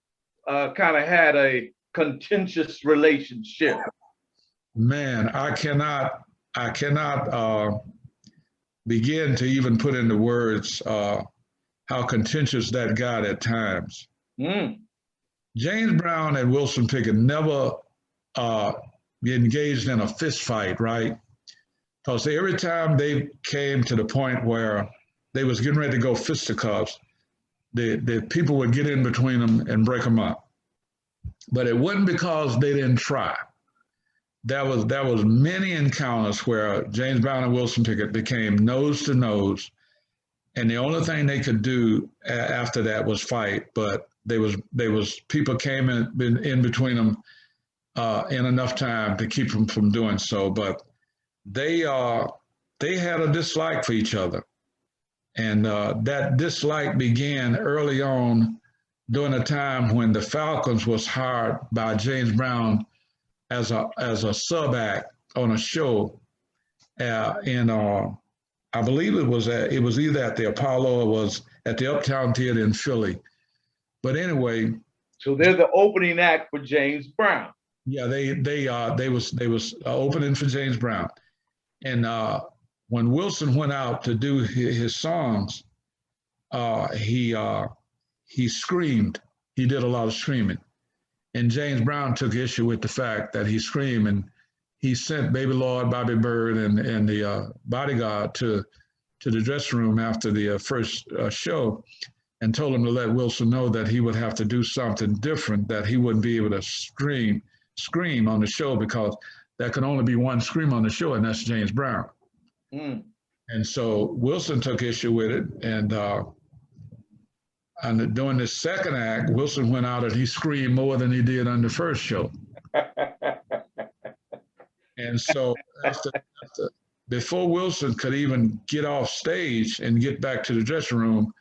kind of had a contentious relationship. Man, I cannot begin to even put into words how contentious that got at times. James Brown and Wilson Pickett never engaged in a fist fight, right? Because every time they came to the point where they was getting ready to go fisticuffs, the people would get in between them and break them up. But it wasn't because they didn't try. There was many encounters where James Brown and Wilson Pickett became nose to nose, and the only thing they could do after that was fight. But there was people came in between them in enough time to keep them from doing so. But they had a dislike for each other. And that dislike began early on during a time when the Falcons was hired by James Brown as a sub act on a show. And I believe it was either at the Apollo or was at the Uptown Theater in Philly. But anyway. So they're the opening act for James Brown. Yeah, they was opening for James Brown. And when Wilson went out to do his songs, he screamed. He did a lot of screaming. And James Brown took issue with the fact that he screamed, and he sent Baby Lord, Bobby Bird, and the bodyguard to the dressing room after the first show and told him to let Wilson know that he would have to do something different, that he wouldn't be able to scream on the show because there could only be one scream on the show, and that's James Brown. And so Wilson took issue with it, and during the second act, Wilson went out and he screamed more than he did on the first show. And so before Wilson could even get off stage and get back to the dressing room,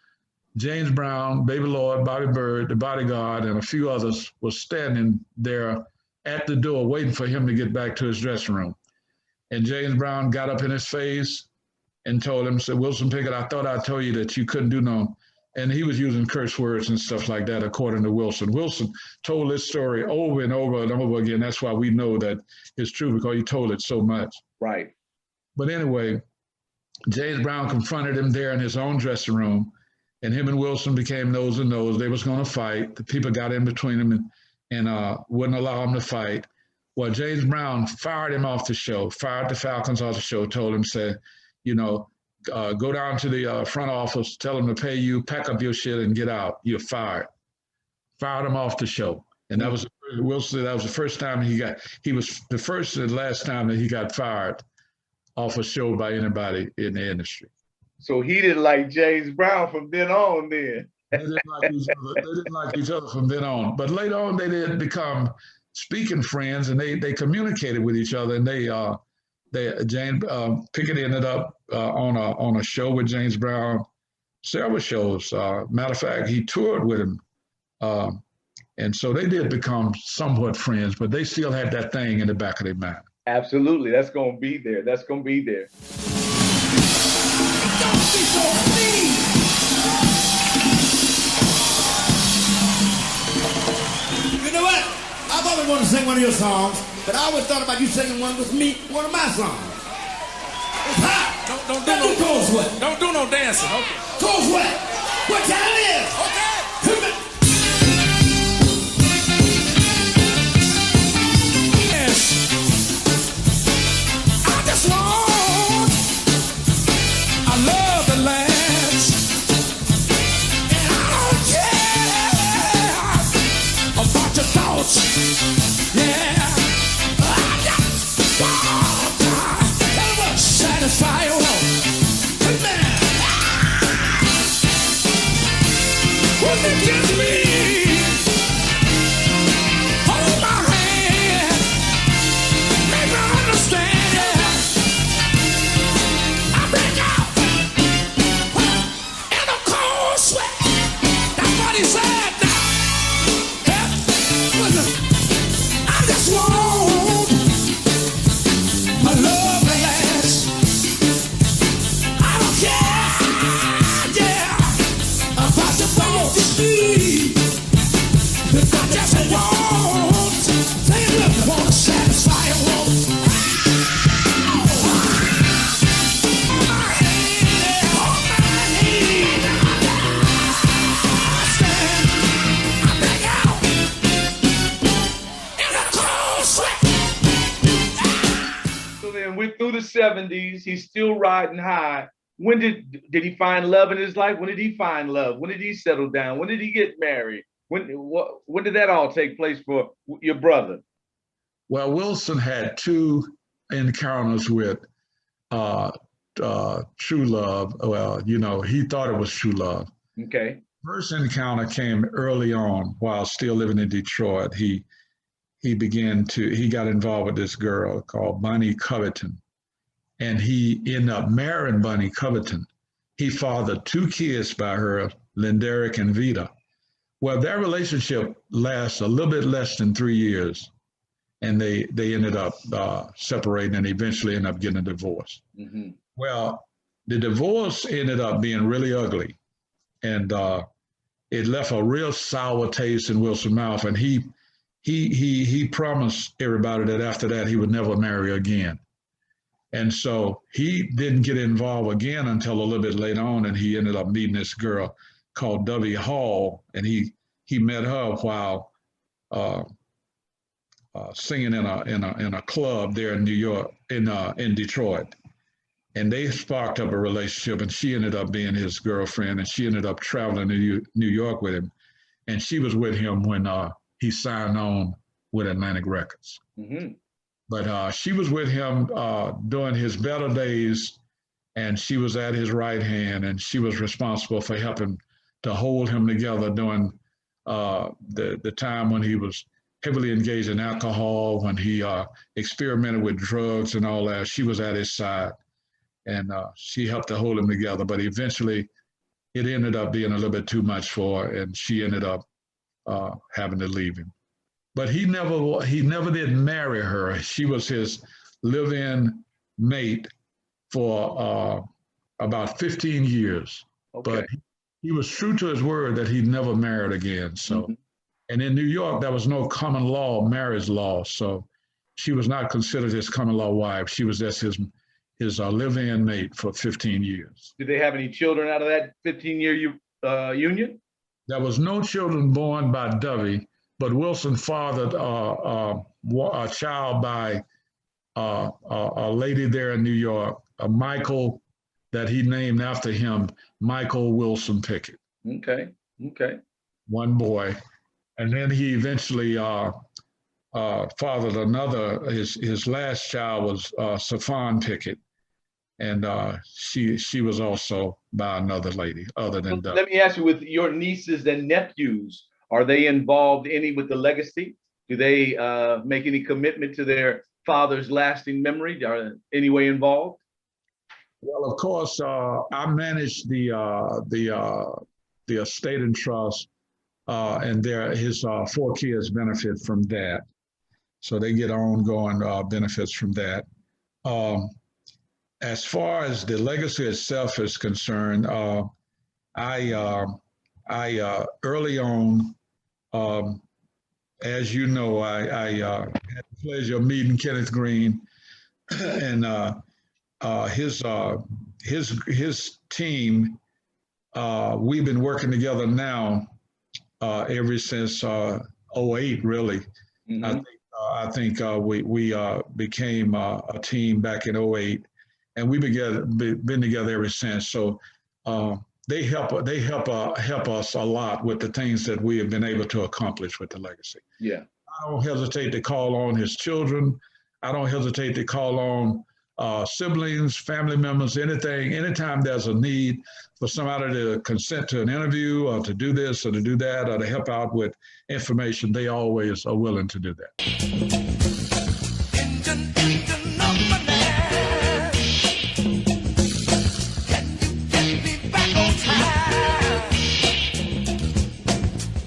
James Brown, Baby Lord, Bobby Bird, the bodyguard, and a few others was standing there at the door waiting for him to get back to his dressing room. And James Brown got up in his face and told him, said, "Wilson Pickett, I thought I told you that you couldn't do no." And he was using curse words and stuff like that, according to Wilson. Wilson told this story over and over and over again. That's why we know that it's true, because he told it so much. Right. But anyway, James Brown confronted him there in his own dressing room, and him and Wilson became nose to nose. They was going to fight. The people got in between them and wouldn't allow him to fight. Well, James Brown fired him off the show, fired the Falcons off the show, told him, said, go down to the front office, tell them to pay you, pack up your shit and get out. You're fired. Fired him off the show. And that was, Wilson, that was the first time he was the first and last time that he got fired off a show by anybody in the industry. So he didn't like James Brown from then on then. They didn't like each other from then on. But later on, they did become speaking friends, and they communicated with each other. And James Pickett ended up on a show with James Brown, several shows. Matter of fact, he toured with him. And so they did become somewhat friends, but they still had that thing in the back of their mind. Absolutely. That's going to be there. That's going to be there. Don't be so mean. You know what? I've always wanted to sing one of your songs, but I always thought about you singing one with me, one of my songs. It's hot. Don't do no cold sweat. Don't do no dancing. Okay. Cold sweat. What time it is? Okay. 70s. He's still riding high. When did he find love in his life? When did he find love? When did he settle down? When did he get married? When did that all take place for your brother? Well, Wilson had two encounters with true love. Well, he thought it was true love. Okay. First encounter came early on while still living in Detroit. He got involved with this girl called Bonnie Covington, and he ended up marrying Bonnie Covington. He fathered two kids by her, Linderick and Vita. Well, their relationship lasted a little bit less than 3 years, and they ended up separating and eventually ended up getting a divorce. Mm-hmm. Well, the divorce ended up being really ugly, and it left a real sour taste in Wilson's mouth. And he promised everybody that after that he would never marry again. And so he didn't get involved again until a little bit later on, and he ended up meeting this girl called W. Hall, and he met her while singing in a club there in New York, in Detroit. And they sparked up a relationship, and she ended up being his girlfriend, and she ended up traveling to New York with him. And she was with him when he signed on with Atlantic Records. Mm-hmm. But she was with him during his better days, and she was at his right hand, and she was responsible for helping to hold him together during the time when he was heavily engaged in alcohol, when he experimented with drugs and all that. She was at his side, and she helped to hold him together. But eventually, it ended up being a little bit too much for her, and she ended up having to leave him. But he never did marry her. She was his live-in mate for about 15 years. Okay. But he was true to his word that he never married again. So, Mm-hmm. And in New York, there was no common law marriage law. So she was not considered his common law wife. She was just his live-in mate for 15 years. Did they have any children out of that 15-year union? There was no children born by Dovey, but Wilson fathered a child by a lady there in New York, a Michael, that he named after him, Michael Wilson Pickett. Okay. One boy. And then he eventually fathered another. His last child was Saffron Pickett, and she was also by another lady other than Doug. Let me ask you, with your nieces and nephews, are they involved any with the legacy? Do they make any commitment to their father's lasting memory? Are any way involved? Well, of course, I manage the estate and trust, and his 4 kids benefit from that. So they get ongoing benefits from that. As far as the legacy itself is concerned, I early on, as you know, I had the pleasure of meeting Kenneth Green, and his team. We've been working together now ever since '08, really. Mm-hmm. I think we became a team back in '08, and we've been together ever since. So they help us a lot with the things that we have been able to accomplish with the legacy. Yeah. I don't hesitate to call on his children. I don't hesitate to call on siblings, family members, anytime there's a need for somebody to consent to an interview or to do this or to do that or to help out with information, they always are willing to do that. Engine number 9. Can you get me back on time?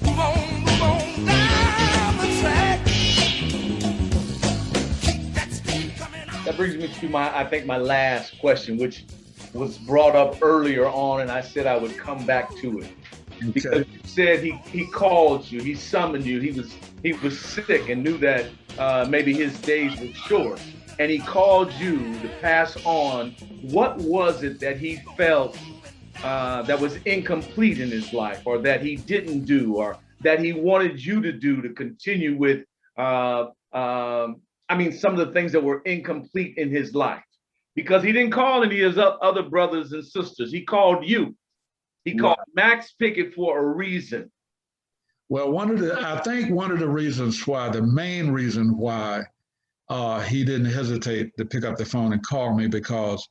Move on down the track. Keep that speed coming on. That brings me to my last question, which was brought up earlier on, and I said I would come back to it. Okay. Because you said he called you, he summoned you, he was sick and knew that maybe his days were short, and he called you to pass on. What was it that he felt that was incomplete in his life, or that he didn't do, or that he wanted you to do to continue with some of the things that were incomplete in his life? because he didn't call any of his other brothers and sisters. He called you. He called Max Pickett for a reason. Well, I think one of the reasons why, the main reason why he didn't hesitate to pick up the phone and call me, because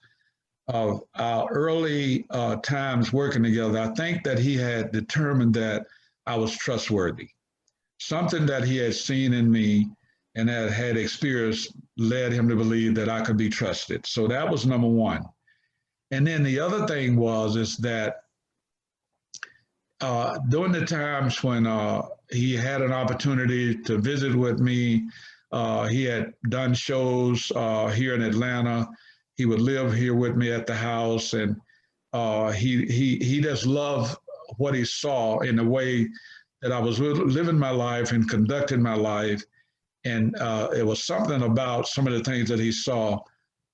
of our early times working together. I think that he had determined that I was trustworthy. Something that he had seen in me and that had experienced led him to believe that I could be trusted. So that was number one. And then the other thing is that during the times when he had an opportunity to visit with me, he had done shows here in Atlanta. He would live here with me at the house, and he just loved what he saw in the way that I was living my life and conducting my life. And it was something about some of the things that he saw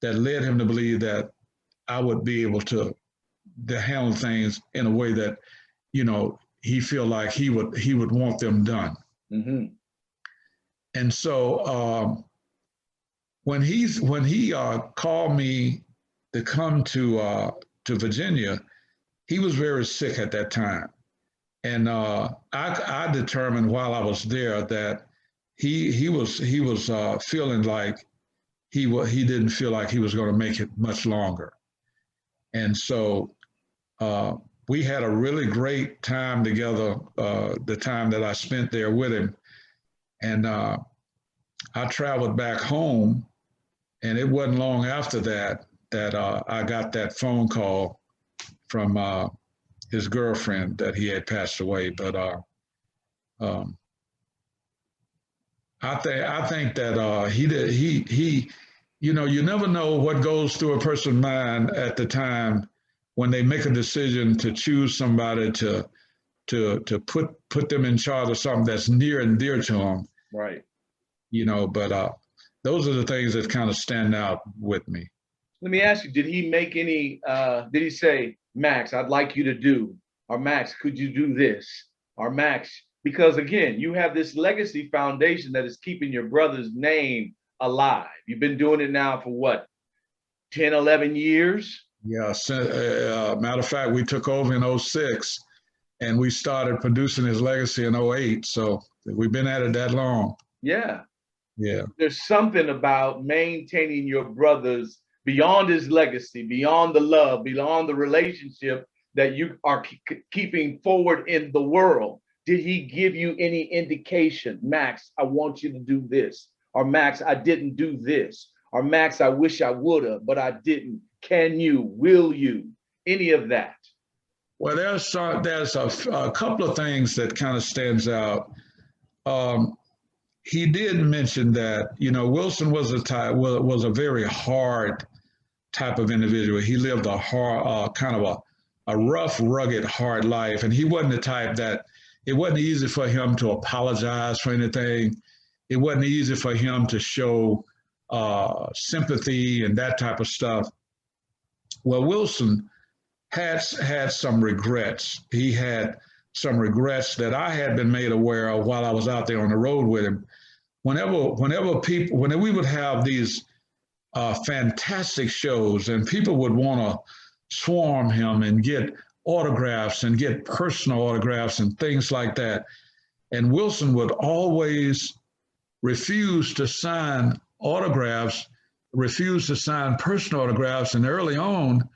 that led him to believe that I would be able to handle things in a way that, he feel like he would want them done. Mm-hmm. And so when he called me to come to Virginia, he was very sick at that time, and I determined while I was there that he was feeling like he didn't feel like he was going to make it much longer, and so we had a really great time together. The time that I spent there with him, and I traveled back home, and it wasn't long after that I got that phone call from his girlfriend that he had passed away. But I think that he you never know what goes through a person's mind at the time when they make a decision to choose somebody to put them in charge of something that's near and dear to them. Right. But those are the things that kind of stand out with me. Let me ask you, did he make any, did he say, Max, I'd like you to do, or Max, could you do this? Or Max, because again, you have this legacy foundation that is keeping your brother's name alive. You've been doing it now for what, 10, 11 years? Yeah, matter of fact, we took over in 2006 and we started producing his legacy in 2008. So we've been at it that long. Yeah. Yeah. There's something about maintaining your brother's beyond his legacy, beyond the love, beyond the relationship that you are keeping forward in the world. Did he give you any indication, Max, I want you to do this, or Max, I didn't do this, or Max, I wish I would have, but I didn't. Can you, will you, any of that? Well, there's a couple of things that kind of stands out. He did mention that, Wilson was a very hard type of individual. He lived a hard, kind of a rough, rugged, hard life. And he wasn't the type that, it wasn't easy for him to apologize for anything. It wasn't easy for him to show sympathy and that type of stuff. Well, Wilson had some regrets. He had some regrets that I had been made aware of while I was out there on the road with him. Whenever we would have these fantastic shows and people would want to swarm him and get autographs and get personal autographs and things like that. And Wilson would always refuse to sign autographs, refuse to sign personal autographs. And early on,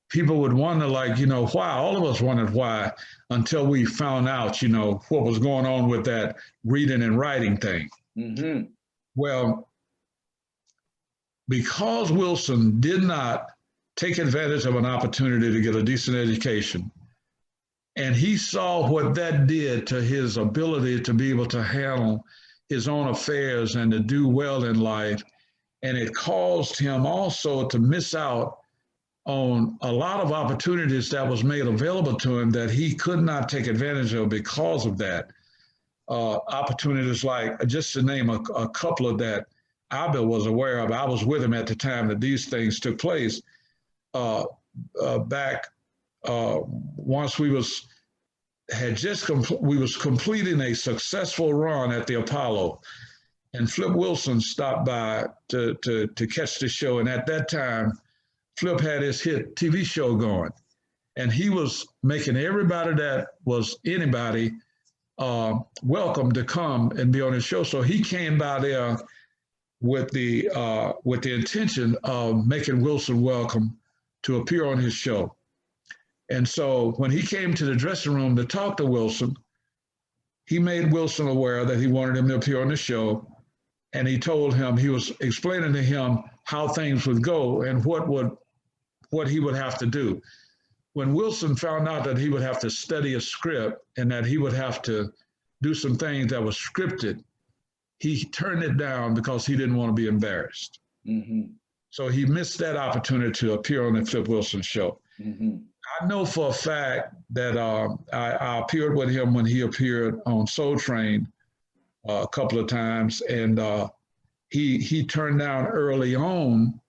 people would wonder, why? All of us wondered why, until we found out, what was going on with that reading and writing thing. Mm-hmm. Well, because Wilson did not take advantage of an opportunity to get a decent education, and he saw what that did to his ability to be able to handle his own affairs and to do well in life, and it caused him also to miss out on a lot of opportunities that was made available to him that he could not take advantage of because of that. Opportunities like, just to name a couple of that I was aware of. I was with him at the time that these things took place. Back once we was completing a successful run at the Apollo, and Flip Wilson stopped by to catch the show. And at that time, Flip had his hit TV show going, and he was making everybody that was anybody welcome to come and be on his show. So he came by there with the intention of making Wilson welcome to appear on his show. And so when he came to the dressing room to talk to Wilson, he made Wilson aware that he wanted him to appear on the show. And he told him, he was explaining to him how things would go and what he would have to do. When Wilson found out that he would have to study a script and that he would have to do some things that was scripted, he turned it down because he didn't want to be embarrassed. Mm-hmm. So he missed that opportunity to appear on the Flip Wilson show. Mm-hmm. I know for a fact that I appeared with him when he appeared on Soul Train a couple of times, and he turned down early on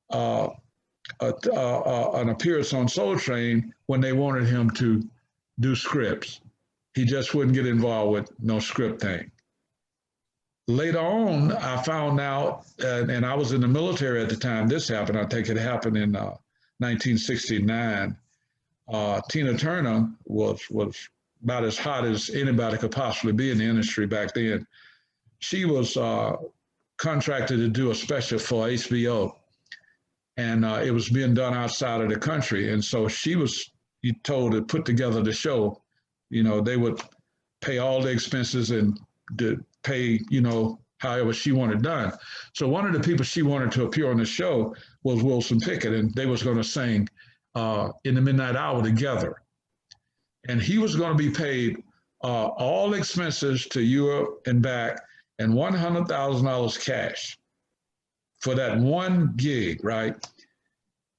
an appearance on Soul Train when they wanted him to do scripts. He just wouldn't get involved with no script thing. Later on, I found out, and I was in the military at the time this happened. I think it happened in 1969. Tina Turner was about as hot as anybody could possibly be in the industry back then. She was contracted to do a special for HBO, and it was being done outside of the country. And so she was told to put together the show. You know, they would pay all the expenses and pay, however she wanted done. So one of the people she wanted to appear on the show was Wilson Pickett, and they was going to sing In the Midnight Hour together. And he was going to be paid all expenses to Europe and back, and $100,000 cash for that one gig, right?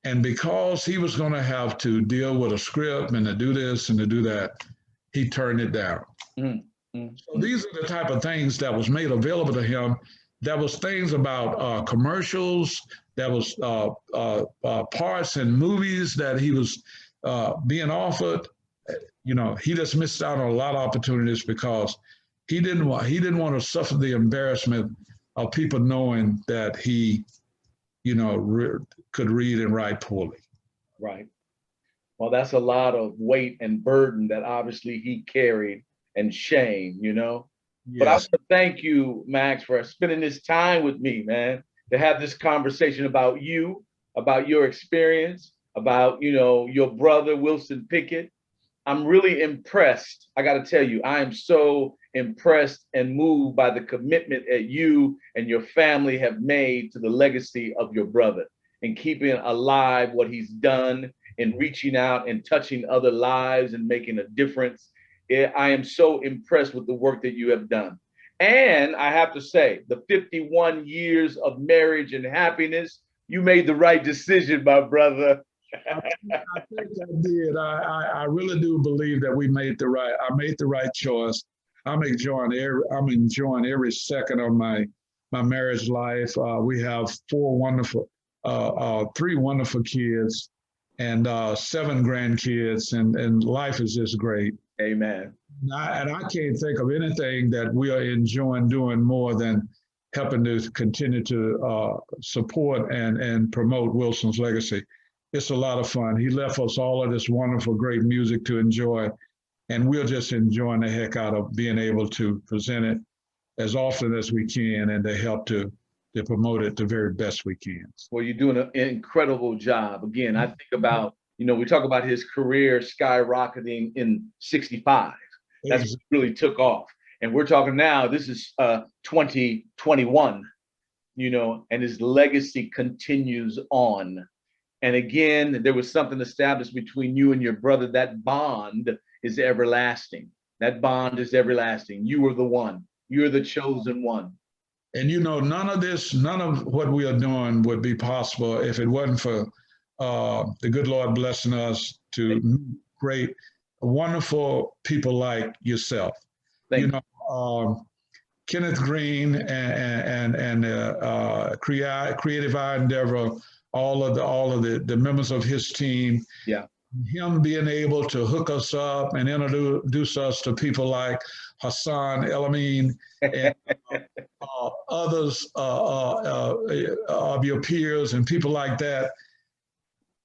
And because he was going to have to deal with a script and to do this and to do that, he turned it down. Mm-hmm. So these are the type of things that was made available to him. That was things about commercials, that was parts in movies that he was being offered. He just missed out on a lot of opportunities because he didn't want to suffer the embarrassment of people knowing that he, could read and write poorly. Right. Well, that's a lot of weight and burden that obviously he carried, and shame, Yes. But I want to thank you, Max, for spending this time with me, man, to have this conversation about you, about your experience, about, your brother, Wilson Pickett. I'm really impressed. I got to tell you, I am so impressed and moved by the commitment that you and your family have made to the legacy of your brother and keeping alive what he's done and reaching out and touching other lives and making a difference. I am so impressed with the work that you have done. And I have to say, the 51 years of marriage and happiness, you made the right decision, my brother. I think I did. I really do believe that I made the right choice. I'm enjoying every second of my marriage life. We have three wonderful kids and 7 grandkids, and life is just great. Amen. And I can't think of anything that we are enjoying doing more than helping to continue to support and promote Wilson's legacy. It's a lot of fun. He left us all of this wonderful, great music to enjoy, and we're just enjoying the heck out of being able to present it as often as we can and to help to promote it the very best we can. Well, you're doing an incredible job. Again, I think about, we talk about his career skyrocketing in 65. That's what really took off. And we're talking now, this is 2021, and his legacy continues on. And again, there was something established between you and your brother. That bond is everlasting. That bond is everlasting. You were the one. You're the chosen one. And none of what we are doing would be possible if it wasn't for the good Lord blessing us to meet great, wonderful people like yourself. Kenneth Green and Creative Eye Endeavor, all of the members of his team. Yeah. Him being able to hook us up and introduce us to people like Hassan, Amin, and others of your peers and people like that,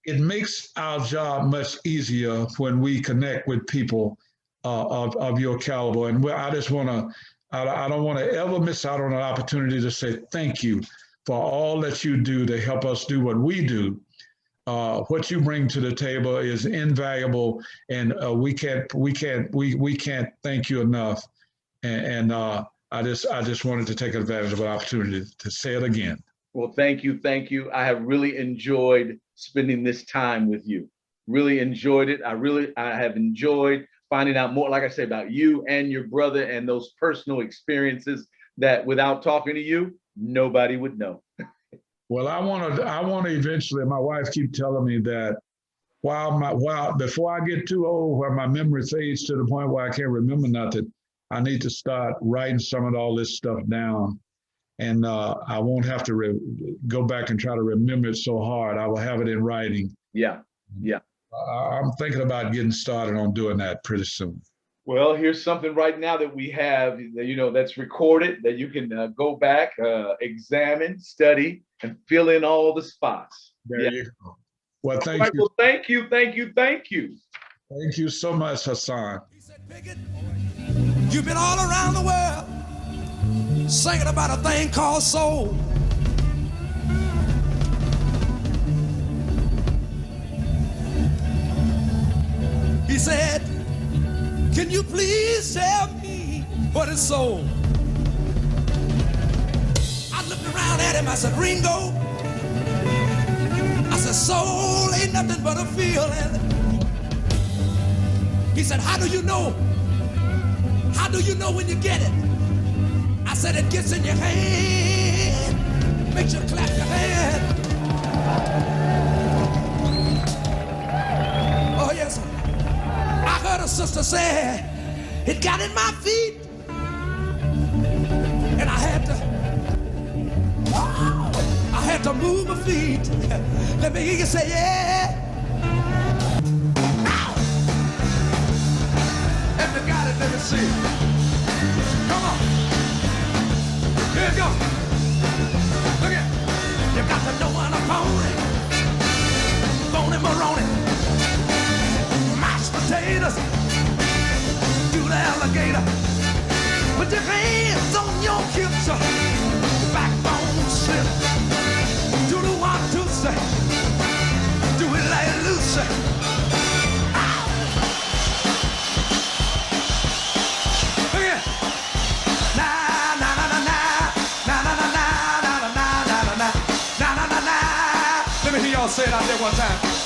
it makes our job much easier when we connect with people of your caliber. And I just want to, I don't want to ever miss out on an opportunity to say thank you for all that you do to help us do what we do. What you bring to the table is invaluable, and we can't thank you enough. And I just wanted to take advantage of an opportunity to say it again. Well, thank you, thank you. I have really enjoyed spending this time with you. Really enjoyed it. I have enjoyed finding out more, like I said, about you and your brother and those personal experiences that without talking to you, nobody would know. Well, I want to eventually, my wife keeps telling me that before I get too old, where my memory fades to the point where I can't remember nothing, I need to start writing some of all this stuff down. And I won't have to go back and try to remember it so hard. I will have it in writing. Yeah, yeah. I'm thinking about getting started on doing that pretty soon. Well, here's something right now that we have, that's recorded that you can go back, examine, study, and fill in all the spots. There you go. Well, thank you. Well, thank you, thank you, thank you. Thank you so much, Hassan. He said, Pickett, you've been all around the world singing about a thing called soul. He said, can you please tell me what is soul? I looked around at him, I said, Ringo, I said, soul ain't nothing but a feeling. He said, how do you know? How do you know when you get it? I said, it gets in your hand, makes you clap your hand. Oh, yes, sir. I heard a sister say, it got in my feet. And I had to move my feet. Let me hear you say, yeah. Ow. If you got it, let me see. Come on. Here it goes. Look at it. You got to know when I'm phony Maroney. Mashed potatoes. Do the alligator. Put your hands on your hips. Backbone slip. Do the 1, 2, say. Do it like loose. Look at it. Na na na na na na na na na na na na na na na na. Let me hear y'all say it out there one time.